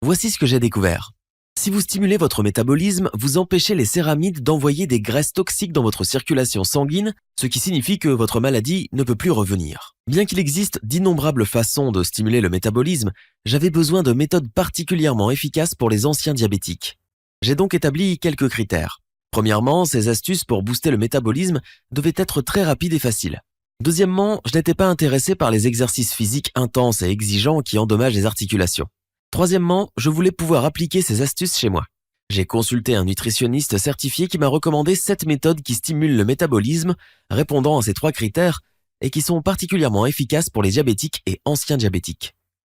Voici ce que j'ai découvert. Si vous stimulez votre métabolisme, vous empêchez les céramides d'envoyer des graisses toxiques dans votre circulation sanguine, ce qui signifie que votre maladie ne peut plus revenir. Bien qu'il existe d'innombrables façons de stimuler le métabolisme, j'avais besoin de méthodes particulièrement efficaces pour les anciens diabétiques. J'ai donc établi quelques critères. Premièrement, ces astuces pour booster le métabolisme devaient être très rapides et faciles. Deuxièmement, je n'étais pas intéressé par les exercices physiques intenses et exigeants qui endommagent les articulations. Troisièmement, je voulais pouvoir appliquer ces astuces chez moi. J'ai consulté un nutritionniste certifié qui m'a recommandé 7 méthodes qui stimulent le métabolisme, répondant à ces 3 critères et qui sont particulièrement efficaces pour les diabétiques et anciens diabétiques.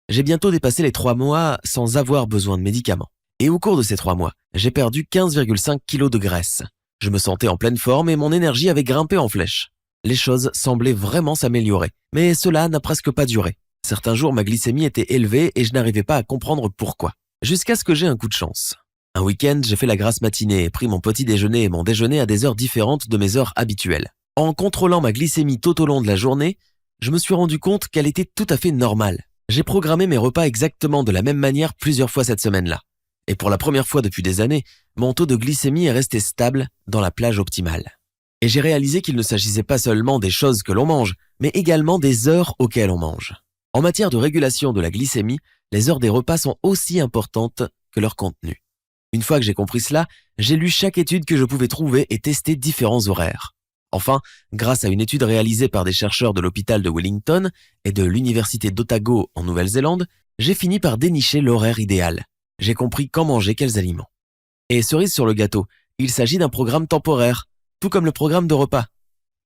J'ai bientôt dépassé les 3 mois sans avoir besoin de médicaments. Et au cours de ces 3 mois, j'ai perdu 15,5 kg de graisse. Je me sentais en pleine forme et mon énergie avait grimpé en flèche. Les choses semblaient vraiment s'améliorer, mais cela n'a presque pas duré. Certains jours, ma glycémie était élevée et je n'arrivais pas à comprendre pourquoi. Jusqu'à ce que j'ai un coup de chance. Un week-end, j'ai fait la grasse matinée et pris mon petit déjeuner et mon déjeuner à des heures différentes de mes heures habituelles. En contrôlant ma glycémie tout au long de la journée, je me suis rendu compte qu'elle était tout à fait normale. J'ai programmé mes repas exactement de la même manière plusieurs fois cette semaine-là. Et pour la première fois depuis des années, mon taux de glycémie est resté stable dans la plage optimale. Et j'ai réalisé qu'il ne s'agissait pas seulement des choses que l'on mange, mais également des heures auxquelles on mange. En matière de régulation de la glycémie, les heures des repas sont aussi importantes que leur contenu. Une fois que j'ai compris cela, j'ai lu chaque étude que je pouvais trouver et testé différents horaires. Enfin, grâce à une étude réalisée par des chercheurs de l'hôpital de Wellington et de l'université d'Otago en Nouvelle-Zélande, j'ai fini par dénicher l'horaire idéal. J'ai compris quand manger quels aliments. Et cerise sur le gâteau, il s'agit d'un programme temporaire, tout comme le programme de repas.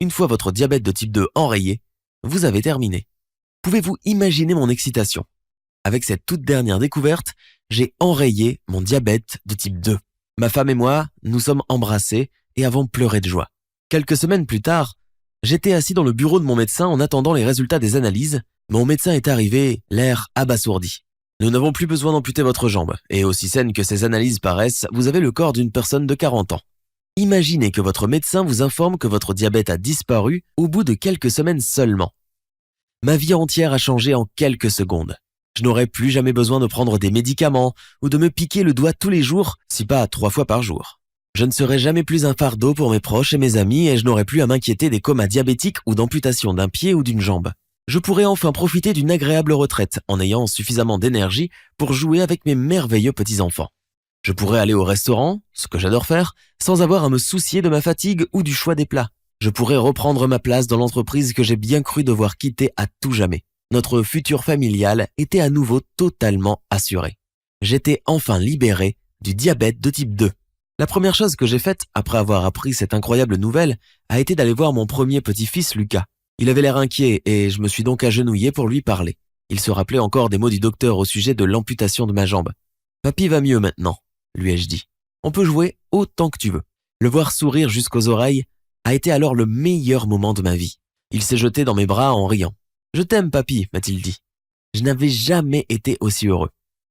Une fois votre diabète de type 2 enrayé, vous avez terminé. Pouvez-vous imaginer mon excitation? Avec cette toute dernière découverte, j'ai enrayé mon diabète de type 2. Ma femme et moi, nous sommes embrassés et avons pleuré de joie. Quelques semaines plus tard, j'étais assis dans le bureau de mon médecin en attendant les résultats des analyses. Mon médecin est arrivé, l'air abasourdi. Nous n'avons plus besoin d'amputer votre jambe, et aussi saine que ces analyses paraissent, vous avez le corps d'une personne de 40 ans. Imaginez que votre médecin vous informe que votre diabète a disparu au bout de quelques semaines seulement. Ma vie entière a changé en quelques secondes. Je n'aurais plus jamais besoin de prendre des médicaments ou de me piquer le doigt tous les jours, si pas 3 fois par jour. Je ne serai jamais plus un fardeau pour mes proches et mes amis et je n'aurai plus à m'inquiéter des comas diabétiques ou d'amputation d'un pied ou d'une jambe. Je pourrais enfin profiter d'une agréable retraite en ayant suffisamment d'énergie pour jouer avec mes merveilleux petits-enfants. Je pourrais aller au restaurant, ce que j'adore faire, sans avoir à me soucier de ma fatigue ou du choix des plats. Je pourrais reprendre ma place dans l'entreprise que j'ai bien cru devoir quitter à tout jamais. Notre futur familial était à nouveau totalement assuré. J'étais enfin libéré du diabète de type 2. La première chose que j'ai faite, après avoir appris cette incroyable nouvelle, a été d'aller voir mon premier petit-fils Lucas. Il avait l'air inquiet et je me suis donc agenouillé pour lui parler. Il se rappelait encore des mots du docteur au sujet de l'amputation de ma jambe. « Papy va mieux maintenant », lui ai-je dit. « On peut jouer autant que tu veux. » Le voir sourire jusqu'aux oreilles a été alors le meilleur moment de ma vie. Il s'est jeté dans mes bras en riant. « Je t'aime, papy », m'a-t-il dit. Je n'avais jamais été aussi heureux.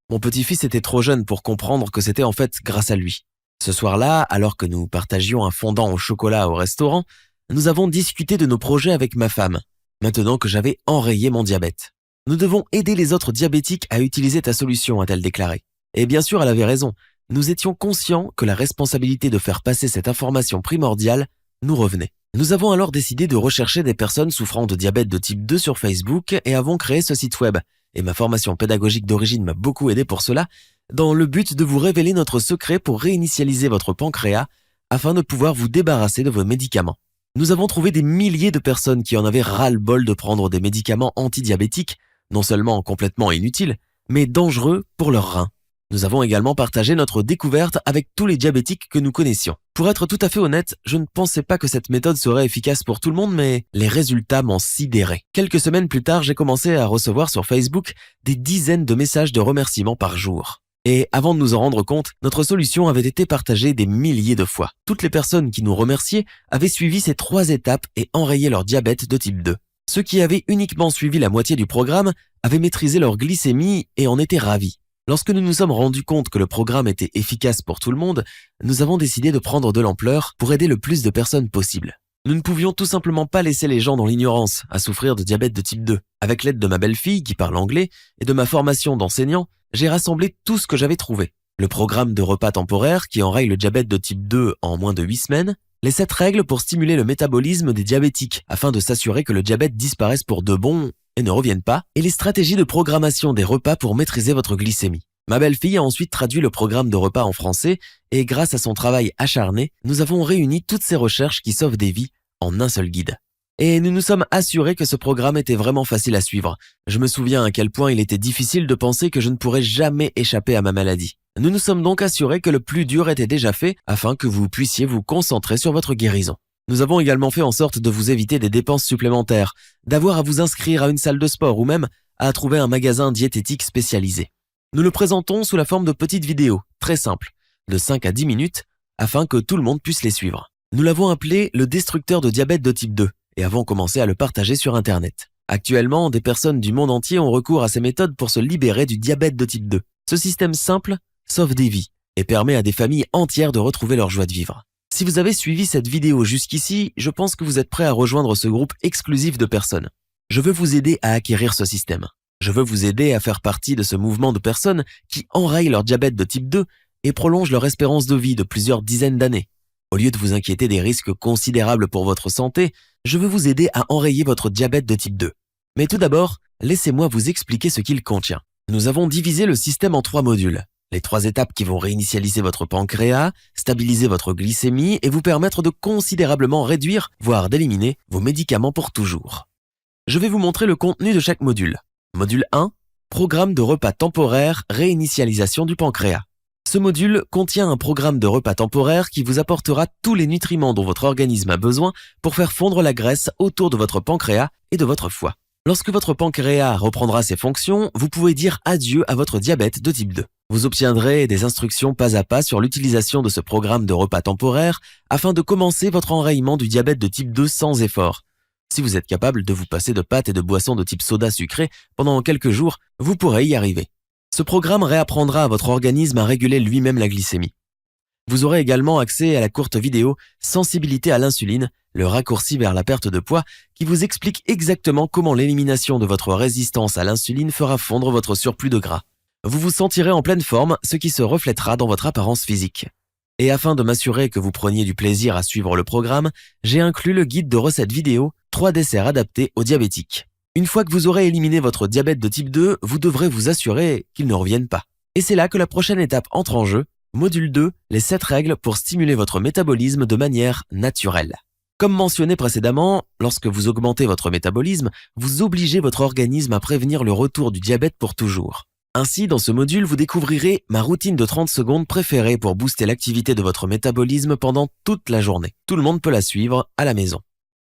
Mon petit-fils était trop jeune pour comprendre que c'était en fait grâce à lui. Ce soir-là, alors que nous partagions un fondant au chocolat au restaurant, nous avons discuté de nos projets avec ma femme, maintenant que j'avais enrayé mon diabète. Nous devons aider les autres diabétiques à utiliser ta solution, a-t-elle déclaré. Et bien sûr, elle avait raison. Nous étions conscients que la responsabilité de faire passer cette information primordiale nous revenait. Nous avons alors décidé de rechercher des personnes souffrant de diabète de type 2 sur Facebook et avons créé ce site web. Et ma formation pédagogique d'origine m'a beaucoup aidé pour cela, dans le but de vous révéler notre secret pour réinitialiser votre pancréas afin de pouvoir vous débarrasser de vos médicaments. Nous avons trouvé des milliers de personnes qui en avaient ras-le-bol de prendre des médicaments antidiabétiques, non seulement complètement inutiles, mais dangereux pour leurs reins. Nous avons également partagé notre découverte avec tous les diabétiques que nous connaissions. Pour être tout à fait honnête, je ne pensais pas que cette méthode serait efficace pour tout le monde, mais les résultats m'ont sidéré. Quelques semaines plus tard, j'ai commencé à recevoir sur Facebook des dizaines de messages de remerciements par jour. Et avant de nous en rendre compte, notre solution avait été partagée des milliers de fois. Toutes les personnes qui nous remerciaient avaient suivi ces 3 étapes et enrayé leur diabète de type 2. Ceux qui avaient uniquement suivi la moitié du programme avaient maîtrisé leur glycémie et en étaient ravis. Lorsque nous nous sommes rendus compte que le programme était efficace pour tout le monde, nous avons décidé de prendre de l'ampleur pour aider le plus de personnes possible. Nous ne pouvions tout simplement pas laisser les gens dans l'ignorance à souffrir de diabète de type 2. Avec l'aide de ma belle-fille qui parle anglais et de ma formation d'enseignant, j'ai rassemblé tout ce que j'avais trouvé. Le programme de repas temporaire qui enraye le diabète de type 2 en moins de 8 semaines, les 7 règles pour stimuler le métabolisme des diabétiques afin de s'assurer que le diabète disparaisse pour de bon et ne revienne pas, et les stratégies de programmation des repas pour maîtriser votre glycémie. Ma belle-fille a ensuite traduit le programme de repas en français et grâce à son travail acharné, nous avons réuni toutes ces recherches qui sauvent des vies en un seul guide. Et nous nous sommes assurés que ce programme était vraiment facile à suivre. Je me souviens à quel point il était difficile de penser que je ne pourrais jamais échapper à ma maladie. Nous nous sommes donc assurés que le plus dur était déjà fait afin que vous puissiez vous concentrer sur votre guérison. Nous avons également fait en sorte de vous éviter des dépenses supplémentaires, d'avoir à vous inscrire à une salle de sport ou même à trouver un magasin diététique spécialisé. Nous le présentons sous la forme de petites vidéos, très simples, de 5 à 10 minutes, afin que tout le monde puisse les suivre. Nous l'avons appelé le destructeur de diabète de type 2 et avons commencé à le partager sur Internet. Actuellement, des personnes du monde entier ont recours à ces méthodes pour se libérer du diabète de type 2. Ce système simple sauve des vies et permet à des familles entières de retrouver leur joie de vivre. Si vous avez suivi cette vidéo jusqu'ici, je pense que vous êtes prêt à rejoindre ce groupe exclusif de personnes. Je veux vous aider à acquérir ce système. Je veux vous aider à faire partie de ce mouvement de personnes qui enrayent leur diabète de type 2 et prolongent leur espérance de vie de plusieurs dizaines d'années. Au lieu de vous inquiéter des risques considérables pour votre santé, je veux vous aider à enrayer votre diabète de type 2. Mais tout d'abord, laissez-moi vous expliquer ce qu'il contient. Nous avons divisé le système en 3 modules. Les 3 étapes qui vont réinitialiser votre pancréas, stabiliser votre glycémie et vous permettre de considérablement réduire, voire d'éliminer, vos médicaments pour toujours. Je vais vous montrer le contenu de chaque module. Module 1, programme de repas temporaire, réinitialisation du pancréas. Ce module contient un programme de repas temporaire qui vous apportera tous les nutriments dont votre organisme a besoin pour faire fondre la graisse autour de votre pancréas et de votre foie. Lorsque votre pancréas reprendra ses fonctions, vous pouvez dire adieu à votre diabète de type 2. Vous obtiendrez des instructions pas à pas sur l'utilisation de ce programme de repas temporaire afin de commencer votre enrayement du diabète de type 2 sans effort. Si vous êtes capable de vous passer de pâtes et de boissons de type soda sucré pendant quelques jours, vous pourrez y arriver. Ce programme réapprendra à votre organisme à réguler lui-même la glycémie. Vous aurez également accès à la courte vidéo « Sensibilité à l'insuline », le raccourci vers la perte de poids, qui vous explique exactement comment l'élimination de votre résistance à l'insuline fera fondre votre surplus de gras. Vous vous sentirez en pleine forme, ce qui se reflètera dans votre apparence physique. Et afin de m'assurer que vous preniez du plaisir à suivre le programme, j'ai inclus le guide de recettes vidéo « 3 desserts adaptés aux diabétiques ». Une fois que vous aurez éliminé votre diabète de type 2, vous devrez vous assurer qu'il ne revienne pas. Et c'est là que la prochaine étape entre en jeu. Module 2, les 7 règles pour stimuler votre métabolisme de manière naturelle. Comme mentionné précédemment, lorsque vous augmentez votre métabolisme, vous obligez votre organisme à prévenir le retour du diabète pour toujours. Ainsi, dans ce module, vous découvrirez ma routine de 30 secondes préférée pour booster l'activité de votre métabolisme pendant toute la journée. Tout le monde peut la suivre à la maison.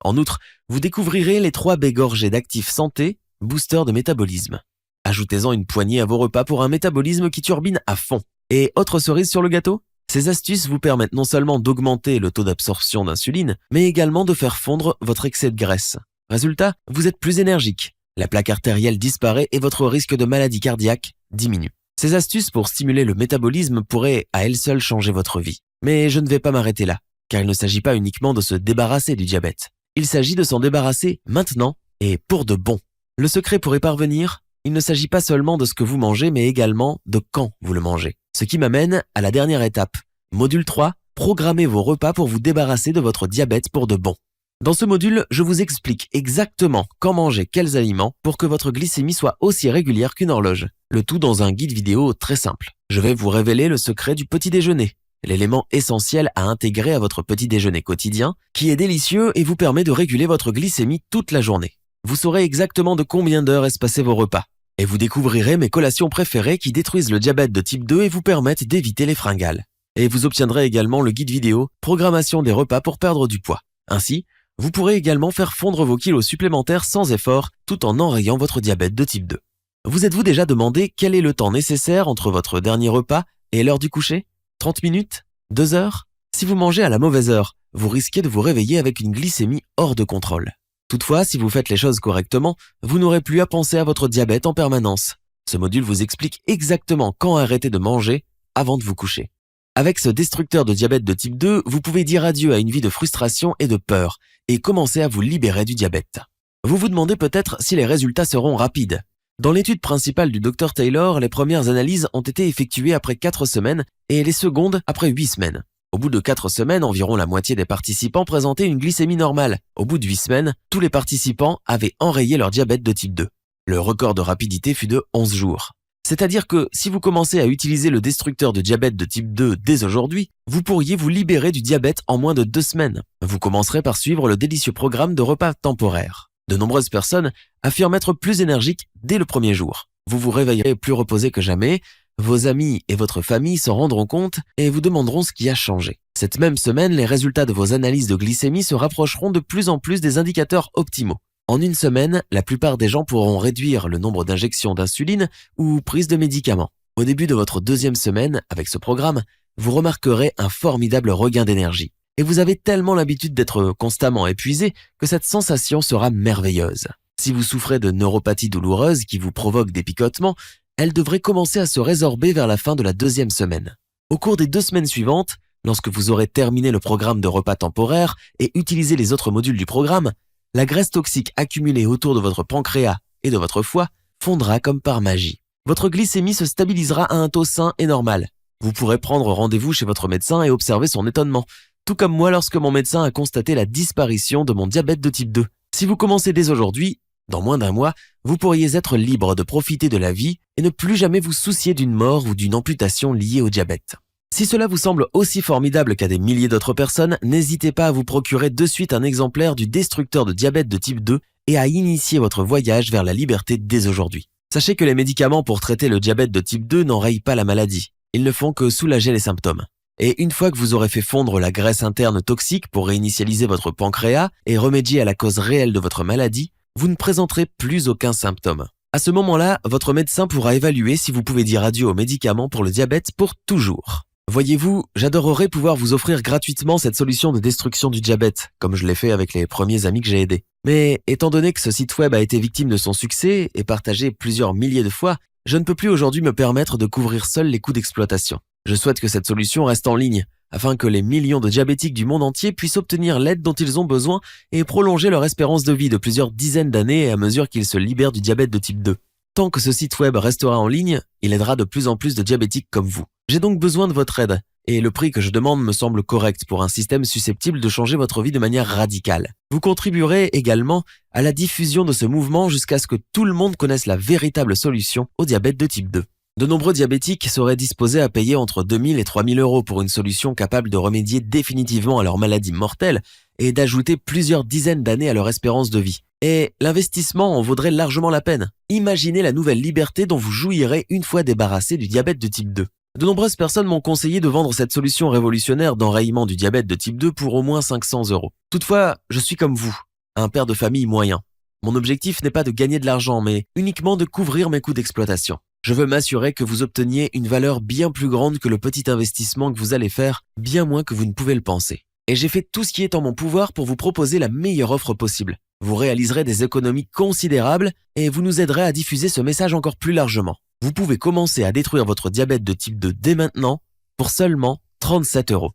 En outre, vous découvrirez les 3 baies gorgées d'actifs santé, booster de métabolisme. Ajoutez-en une poignée à vos repas pour un métabolisme qui turbine à fond. Et autre cerise sur le gâteau, ces astuces vous permettent non seulement d'augmenter le taux d'absorption d'insuline, mais également de faire fondre votre excès de graisse. Résultat, vous êtes plus énergique, la plaque artérielle disparaît et votre risque de maladie cardiaque diminue. Ces astuces pour stimuler le métabolisme pourraient à elles seules changer votre vie. Mais je ne vais pas m'arrêter là, car il ne s'agit pas uniquement de se débarrasser du diabète. Il s'agit de s'en débarrasser maintenant et pour de bon. Le secret pour y parvenir, il ne s'agit pas seulement de ce que vous mangez, mais également de quand vous le mangez. Ce qui m'amène à la dernière étape. Module 3, programmez vos repas pour vous débarrasser de votre diabète pour de bon. Dans ce module, je vous explique exactement quand manger quels aliments pour que votre glycémie soit aussi régulière qu'une horloge. Le tout dans un guide vidéo très simple. Je vais vous révéler le secret du petit déjeuner, l'élément essentiel à intégrer à votre petit déjeuner quotidien, qui est délicieux et vous permet de réguler votre glycémie toute la journée. Vous saurez exactement de combien d'heures espacez vos repas. Et vous découvrirez mes collations préférées qui détruisent le diabète de type 2 et vous permettent d'éviter les fringales. Et vous obtiendrez également le guide vidéo « Programmation des repas pour perdre du poids ». Ainsi, vous pourrez également faire fondre vos kilos supplémentaires sans effort tout en enrayant votre diabète de type 2. Vous êtes-vous déjà demandé quel est le temps nécessaire entre votre dernier repas et l'heure du coucher ? 30 minutes ? 2 heures ? Si vous mangez à la mauvaise heure, vous risquez de vous réveiller avec une glycémie hors de contrôle. Toutefois, si vous faites les choses correctement, vous n'aurez plus à penser à votre diabète en permanence. Ce module vous explique exactement quand arrêter de manger avant de vous coucher. Avec ce destructeur de diabète de type 2, vous pouvez dire adieu à une vie de frustration et de peur et commencer à vous libérer du diabète. Vous vous demandez peut-être si les résultats seront rapides. Dans l'étude principale du Dr Taylor, les premières analyses ont été effectuées après 4 semaines et les secondes après 8 semaines. Au bout de 4 semaines, environ la moitié des participants présentaient une glycémie normale. Au bout de 8 semaines, tous les participants avaient enrayé leur diabète de type 2. Le record de rapidité fut de 11 jours. C'est-à-dire que si vous commencez à utiliser le destructeur de diabète de type 2 dès aujourd'hui, vous pourriez vous libérer du diabète en moins de 2 semaines. Vous commencerez par suivre le délicieux programme de repas temporaires. De nombreuses personnes affirment être plus énergiques dès le premier jour. Vous vous réveillerez plus reposé que jamais, vos amis et votre famille s'en rendront compte et vous demanderont ce qui a changé. Cette même semaine, les résultats de vos analyses de glycémie se rapprocheront de plus en plus des indicateurs optimaux. En une semaine, la plupart des gens pourront réduire le nombre d'injections d'insuline ou prise de médicaments. Au début de votre 2e semaine, avec ce programme, vous remarquerez un formidable regain d'énergie. Et vous avez tellement l'habitude d'être constamment épuisé que cette sensation sera merveilleuse. Si vous souffrez de neuropathie douloureuse qui vous provoque des picotements, elle devrait commencer à se résorber vers la fin de la 2e semaine. Au cours des 2 semaines suivantes, lorsque vous aurez terminé le programme de repas temporaire et utilisé les autres modules du programme, la graisse toxique accumulée autour de votre pancréas et de votre foie fondra comme par magie. Votre glycémie se stabilisera à un taux sain et normal. Vous pourrez prendre rendez-vous chez votre médecin et observer son étonnement, tout comme moi lorsque mon médecin a constaté la disparition de mon diabète de type 2. Si vous commencez dès aujourd'hui, dans moins d'1 mois, vous pourriez être libre de profiter de la vie et ne plus jamais vous soucier d'une mort ou d'une amputation liée au diabète. Si cela vous semble aussi formidable qu'à des milliers d'autres personnes, n'hésitez pas à vous procurer de suite un exemplaire du destructeur de diabète de type 2 et à initier votre voyage vers la liberté dès aujourd'hui. Sachez que les médicaments pour traiter le diabète de type 2 n'enrayent pas la maladie. Ils ne font que soulager les symptômes. Et une fois que vous aurez fait fondre la graisse interne toxique pour réinitialiser votre pancréas et remédier à la cause réelle de votre maladie, vous ne présenterez plus aucun symptôme. À ce moment-là, votre médecin pourra évaluer si vous pouvez dire adieu aux médicaments pour le diabète pour toujours. Voyez-vous, j'adorerais pouvoir vous offrir gratuitement cette solution de destruction du diabète, comme je l'ai fait avec les premiers amis que j'ai aidés. Mais étant donné que ce site web a été victime de son succès et partagé plusieurs milliers de fois, je ne peux plus aujourd'hui me permettre de couvrir seul les coûts d'exploitation. Je souhaite que cette solution reste en ligne, afin que les millions de diabétiques du monde entier puissent obtenir l'aide dont ils ont besoin et prolonger leur espérance de vie de plusieurs dizaines d'années à mesure qu'ils se libèrent du diabète de type 2. Tant que ce site web restera en ligne, il aidera de plus en plus de diabétiques comme vous. J'ai donc besoin de votre aide, et le prix que je demande me semble correct pour un système susceptible de changer votre vie de manière radicale. Vous contribuerez également à la diffusion de ce mouvement jusqu'à ce que tout le monde connaisse la véritable solution au diabète de type 2. De nombreux diabétiques seraient disposés à payer entre 2 000 et 3 000 euros pour une solution capable de remédier définitivement à leur maladie mortelle et d'ajouter plusieurs dizaines d'années à leur espérance de vie. Et l'investissement en vaudrait largement la peine. Imaginez la nouvelle liberté dont vous jouirez une fois débarrassé du diabète de type 2. De nombreuses personnes m'ont conseillé de vendre cette solution révolutionnaire d'enrayement du diabète de type 2 pour au moins 500 euros. Toutefois, je suis comme vous, un père de famille moyen. Mon objectif n'est pas de gagner de l'argent, mais uniquement de couvrir mes coûts d'exploitation. Je veux m'assurer que vous obteniez une valeur bien plus grande que le petit investissement que vous allez faire, bien moins que vous ne pouvez le penser. Et j'ai fait tout ce qui est en mon pouvoir pour vous proposer la meilleure offre possible. Vous réaliserez des économies considérables et vous nous aiderez à diffuser ce message encore plus largement. Vous pouvez commencer à détruire votre diabète de type 2 dès maintenant pour seulement 37 euros.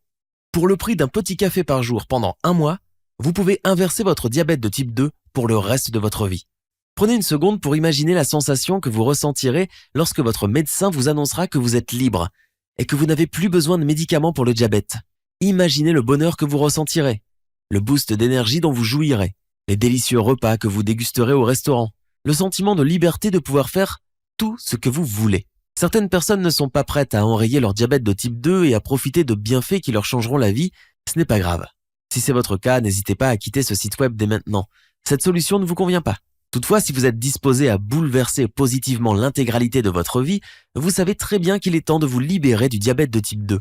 Pour le prix d'un petit café par jour pendant 1 mois, vous pouvez inverser votre diabète de type 2 pour le reste de votre vie. Prenez une seconde pour imaginer la sensation que vous ressentirez lorsque votre médecin vous annoncera que vous êtes libre et que vous n'avez plus besoin de médicaments pour le diabète. Imaginez le bonheur que vous ressentirez, le boost d'énergie dont vous jouirez, les délicieux repas que vous dégusterez au restaurant, le sentiment de liberté de pouvoir faire tout ce que vous voulez. Certaines personnes ne sont pas prêtes à enrayer leur diabète de type 2 et à profiter de bienfaits qui leur changeront la vie. Ce n'est pas grave. Si c'est votre cas, n'hésitez pas à quitter ce site web dès maintenant. Cette solution ne vous convient pas. Toutefois, si vous êtes disposé à bouleverser positivement l'intégralité de votre vie, vous savez très bien qu'il est temps de vous libérer du diabète de type 2.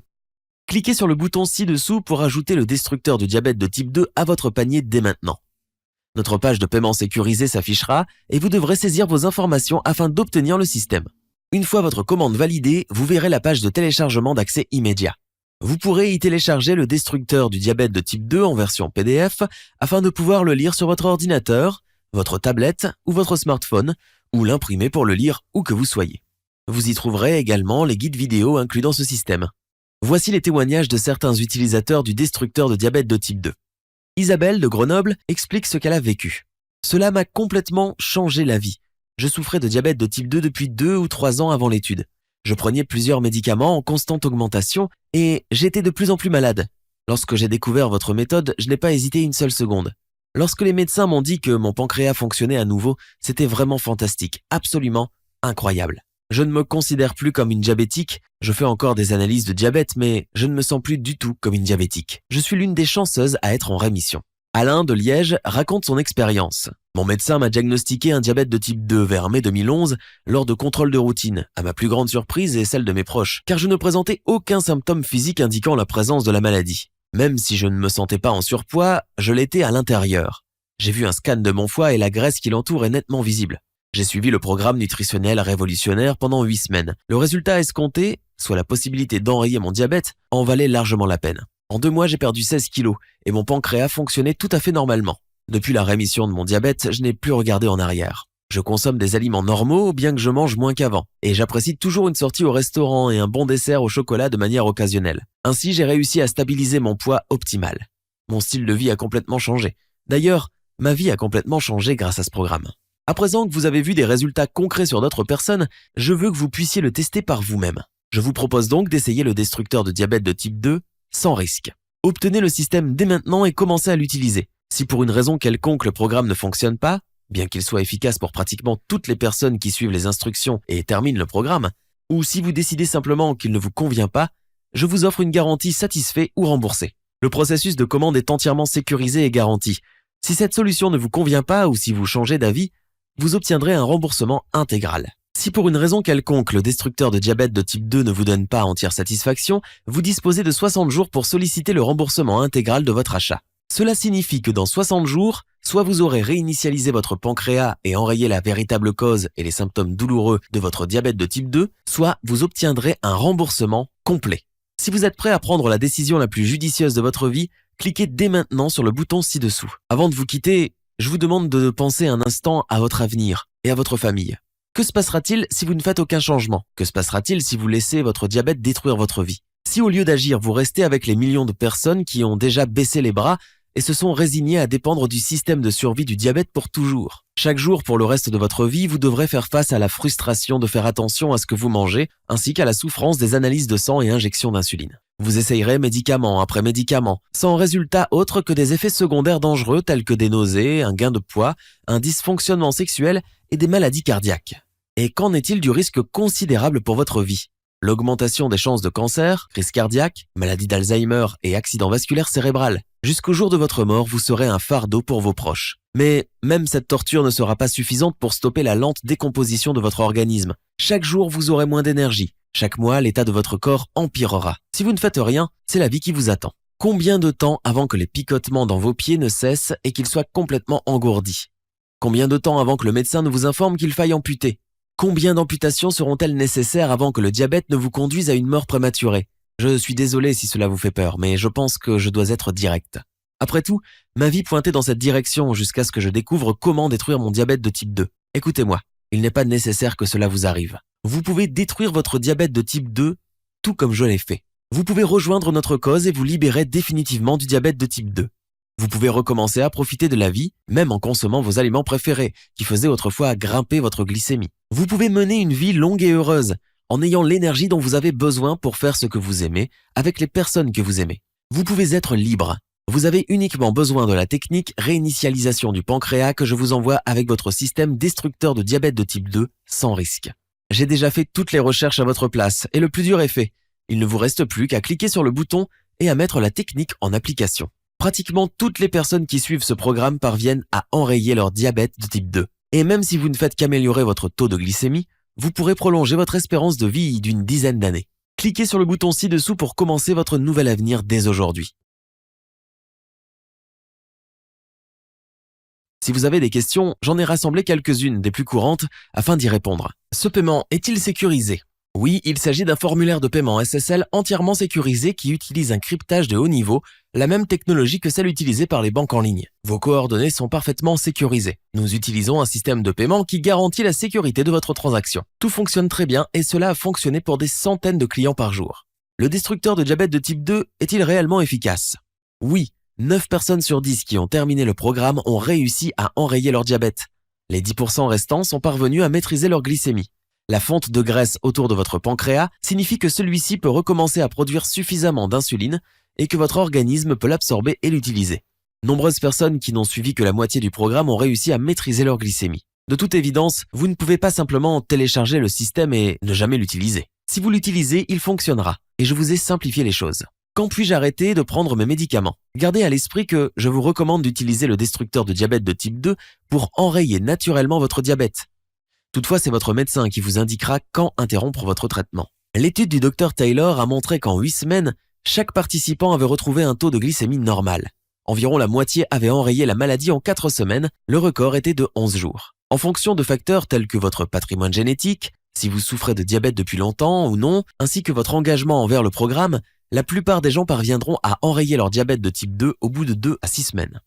Cliquez sur le bouton ci-dessous pour ajouter le destructeur du diabète de type 2 à votre panier dès maintenant. Notre page de paiement sécurisée s'affichera et vous devrez saisir vos informations afin d'obtenir le système. Une fois votre commande validée, vous verrez la page de téléchargement d'accès immédiat. Vous pourrez y télécharger le destructeur du diabète de type 2 en version PDF afin de pouvoir le lire sur votre ordinateur, votre tablette ou votre smartphone, ou l'imprimer pour le lire où que vous soyez. Vous y trouverez également les guides vidéo inclus dans ce système. Voici les témoignages de certains utilisateurs du destructeur de diabète de type 2. Isabelle de Grenoble explique ce qu'elle a vécu. Cela m'a complètement changé la vie. Je souffrais de diabète de type 2 depuis 2 ou 3 ans avant l'étude. Je prenais plusieurs médicaments en constante augmentation et j'étais de plus en plus malade. Lorsque j'ai découvert votre méthode, je n'ai pas hésité une seule seconde. Lorsque les médecins m'ont dit que mon pancréas fonctionnait à nouveau, c'était vraiment fantastique, absolument incroyable. Je ne me considère plus comme une diabétique, je fais encore des analyses de diabète, mais je ne me sens plus du tout comme une diabétique. Je suis l'une des chanceuses à être en rémission. Alain de Liège raconte son expérience. Mon médecin m'a diagnostiqué un diabète de type 2 vers mai 2011 lors de contrôles de routine, à ma plus grande surprise et celle de mes proches, car je ne présentais aucun symptôme physique indiquant la présence de la maladie. Même si je ne me sentais pas en surpoids, je l'étais à l'intérieur. J'ai vu un scan de mon foie et la graisse qui l'entoure est nettement visible. J'ai suivi le programme nutritionnel révolutionnaire pendant 8 semaines. Le résultat escompté, soit la possibilité d'enrayer mon diabète, en valait largement la peine. En 2 mois, j'ai perdu 16 kilos et mon pancréas fonctionnait tout à fait normalement. Depuis la rémission de mon diabète, je n'ai plus regardé en arrière. Je consomme des aliments normaux, bien que je mange moins qu'avant. Et j'apprécie toujours une sortie au restaurant et un bon dessert au chocolat de manière occasionnelle. Ainsi, j'ai réussi à stabiliser mon poids optimal. Mon style de vie a complètement changé. D'ailleurs, ma vie a complètement changé grâce à ce programme. À présent que vous avez vu des résultats concrets sur d'autres personnes, je veux que vous puissiez le tester par vous-même. Je vous propose donc d'essayer le destructeur de diabète de type 2 sans risque. Obtenez le système dès maintenant et commencez à l'utiliser. Si pour une raison quelconque le programme ne fonctionne pas, bien qu'il soit efficace pour pratiquement toutes les personnes qui suivent les instructions et terminent le programme, ou si vous décidez simplement qu'il ne vous convient pas, je vous offre une garantie satisfait ou remboursée. Le processus de commande est entièrement sécurisé et garanti. Si cette solution ne vous convient pas ou si vous changez d'avis, vous obtiendrez un remboursement intégral. Si pour une raison quelconque le destructeur de diabète de type 2 ne vous donne pas entière satisfaction, vous disposez de 60 jours pour solliciter le remboursement intégral de votre achat. Cela signifie que dans 60 jours, soit vous aurez réinitialisé votre pancréas et enrayé la véritable cause et les symptômes douloureux de votre diabète de type 2, soit vous obtiendrez un remboursement complet. Si vous êtes prêt à prendre la décision la plus judicieuse de votre vie, cliquez dès maintenant sur le bouton ci-dessous. Avant de vous quitter, je vous demande de penser un instant à votre avenir et à votre famille. Que se passera-t-il si vous ne faites aucun changement? Que se passera-t-il si vous laissez votre diabète détruire votre vie? Si au lieu d'agir, vous restez avec les millions de personnes qui ont déjà baissé les bras et se sont résignées à dépendre du système de survie du diabète pour toujours. Chaque jour pour le reste de votre vie, vous devrez faire face à la frustration de faire attention à ce que vous mangez, ainsi qu'à la souffrance des analyses de sang et injections d'insuline. Vous essayerez médicament après médicament, sans résultat autre que des effets secondaires dangereux tels que des nausées, un gain de poids, un dysfonctionnement sexuel et des maladies cardiaques. Et qu'en est-il du risque considérable pour votre vie? L'augmentation des chances de cancer, crise cardiaque, maladie d'Alzheimer et accident vasculaire cérébral. Jusqu'au jour de votre mort, vous serez un fardeau pour vos proches. Mais même cette torture ne sera pas suffisante pour stopper la lente décomposition de votre organisme. Chaque jour, vous aurez moins d'énergie. Chaque mois, l'état de votre corps empirera. Si vous ne faites rien, c'est la vie qui vous attend. Combien de temps avant que les picotements dans vos pieds ne cessent et qu'ils soient complètement engourdis? Combien de temps avant que le médecin ne vous informe qu'il faille amputer? Combien d'amputations seront-elles nécessaires avant que le diabète ne vous conduise à une mort prématurée? Je suis désolé si cela vous fait peur, mais je pense que je dois être direct. Après tout, ma vie pointait dans cette direction jusqu'à ce que je découvre comment détruire mon diabète de type 2. Écoutez-moi, il n'est pas nécessaire que cela vous arrive. Vous pouvez détruire votre diabète de type 2, tout comme je l'ai fait. Vous pouvez rejoindre notre cause et vous libérer définitivement du diabète de type 2. Vous pouvez recommencer à profiter de la vie, même en consommant vos aliments préférés, qui faisaient autrefois grimper votre glycémie. Vous pouvez mener une vie longue et heureuse, en ayant l'énergie dont vous avez besoin pour faire ce que vous aimez, avec les personnes que vous aimez. Vous pouvez être libre. Vous avez uniquement besoin de la technique réinitialisation du pancréas que je vous envoie avec votre système destructeur de diabète de type 2, sans risque. J'ai déjà fait toutes les recherches à votre place, et le plus dur est fait. Il ne vous reste plus qu'à cliquer sur le bouton et à mettre la technique en application. Pratiquement toutes les personnes qui suivent ce programme parviennent à enrayer leur diabète de type 2. Et même si vous ne faites qu'améliorer votre taux de glycémie, vous pourrez prolonger votre espérance de vie d'une dizaine d'années. Cliquez sur le bouton ci-dessous pour commencer votre nouvel avenir dès aujourd'hui. Si vous avez des questions, j'en ai rassemblé quelques-unes des plus courantes afin d'y répondre. Ce paiement est-il sécurisé? Oui, il s'agit d'un formulaire de paiement SSL entièrement sécurisé qui utilise un cryptage de haut niveau, la même technologie que celle utilisée par les banques en ligne. Vos coordonnées sont parfaitement sécurisées. Nous utilisons un système de paiement qui garantit la sécurité de votre transaction. Tout fonctionne très bien et cela a fonctionné pour des centaines de clients par jour. Le destructeur de diabète de type 2 est-il réellement efficace? Oui, 9 personnes sur 10 qui ont terminé le programme ont réussi à enrayer leur diabète. Les 10% restants sont parvenus à maîtriser leur glycémie. La fonte de graisse autour de votre pancréas signifie que celui-ci peut recommencer à produire suffisamment d'insuline et que votre organisme peut l'absorber et l'utiliser. Nombreuses personnes qui n'ont suivi que la moitié du programme ont réussi à maîtriser leur glycémie. De toute évidence, vous ne pouvez pas simplement télécharger le système et ne jamais l'utiliser. Si vous l'utilisez, il fonctionnera et je vous ai simplifié les choses. Quand puis-je arrêter de prendre mes médicaments? Gardez à l'esprit que je vous recommande d'utiliser le destructeur de diabète de type 2 pour enrayer naturellement votre diabète. Toutefois, c'est votre médecin qui vous indiquera quand interrompre votre traitement. L'étude du Dr Taylor a montré qu'en 8 semaines, chaque participant avait retrouvé un taux de glycémie normal. Environ la moitié avait enrayé la maladie en 4 semaines, le record était de 11 jours. En fonction de facteurs tels que votre patrimoine génétique, si vous souffrez de diabète depuis longtemps ou non, ainsi que votre engagement envers le programme, la plupart des gens parviendront à enrayer leur diabète de type 2 au bout de 2 à 6 semaines.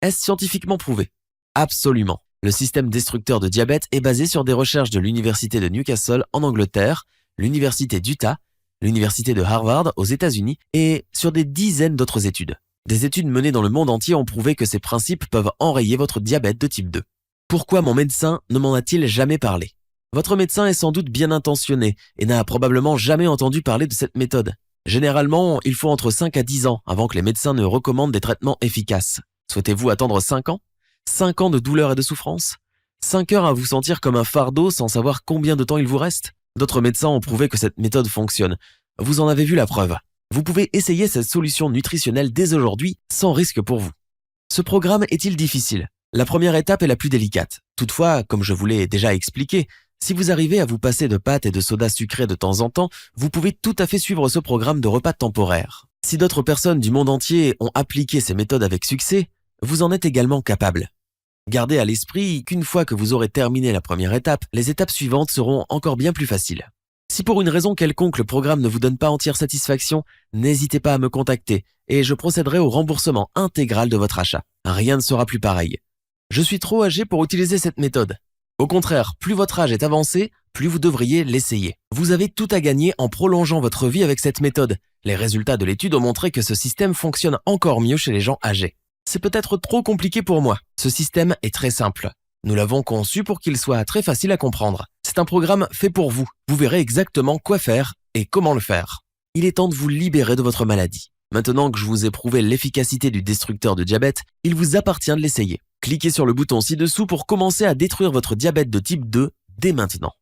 Est-ce scientifiquement prouvé? Absolument. Le système destructeur de diabète est basé sur des recherches de l'université de Newcastle en Angleterre, l'université d'Utah, l'université de Harvard aux États-Unis et sur des dizaines d'autres études. Des études menées dans le monde entier ont prouvé que ces principes peuvent enrayer votre diabète de type 2. Pourquoi mon médecin ne m'en a-t-il jamais parlé? Votre médecin est sans doute bien intentionné et n'a probablement jamais entendu parler de cette méthode. Généralement, il faut entre 5 à 10 ans avant que les médecins ne recommandent des traitements efficaces. Souhaitez-vous attendre 5 ans? 5 ans de douleur et de souffrance? 5 heures à vous sentir comme un fardeau sans savoir combien de temps il vous reste? D'autres médecins ont prouvé que cette méthode fonctionne. Vous en avez vu la preuve. Vous pouvez essayer cette solution nutritionnelle dès aujourd'hui sans risque pour vous. Ce programme est-il difficile? La première étape est la plus délicate. Toutefois, comme je vous l'ai déjà expliqué, si vous arrivez à vous passer de pâtes et de soda sucré de temps en temps, vous pouvez tout à fait suivre ce programme de repas temporaire. Si d'autres personnes du monde entier ont appliqué ces méthodes avec succès, vous en êtes également capable. Gardez à l'esprit qu'une fois que vous aurez terminé la première étape, les étapes suivantes seront encore bien plus faciles. Si pour une raison quelconque le programme ne vous donne pas entière satisfaction, n'hésitez pas à me contacter et je procéderai au remboursement intégral de votre achat. Rien ne sera plus pareil. Je suis trop âgé pour utiliser cette méthode. Au contraire, plus votre âge est avancé, plus vous devriez l'essayer. Vous avez tout à gagner en prolongeant votre vie avec cette méthode. Les résultats de l'étude ont montré que ce système fonctionne encore mieux chez les gens âgés. C'est peut-être trop compliqué pour moi. Ce système est très simple. Nous l'avons conçu pour qu'il soit très facile à comprendre. C'est un programme fait pour vous. Vous verrez exactement quoi faire et comment le faire. Il est temps de vous libérer de votre maladie. Maintenant que je vous ai prouvé l'efficacité du destructeur de diabète, il vous appartient de l'essayer. Cliquez sur le bouton ci-dessous pour commencer à détruire votre diabète de type 2 dès maintenant.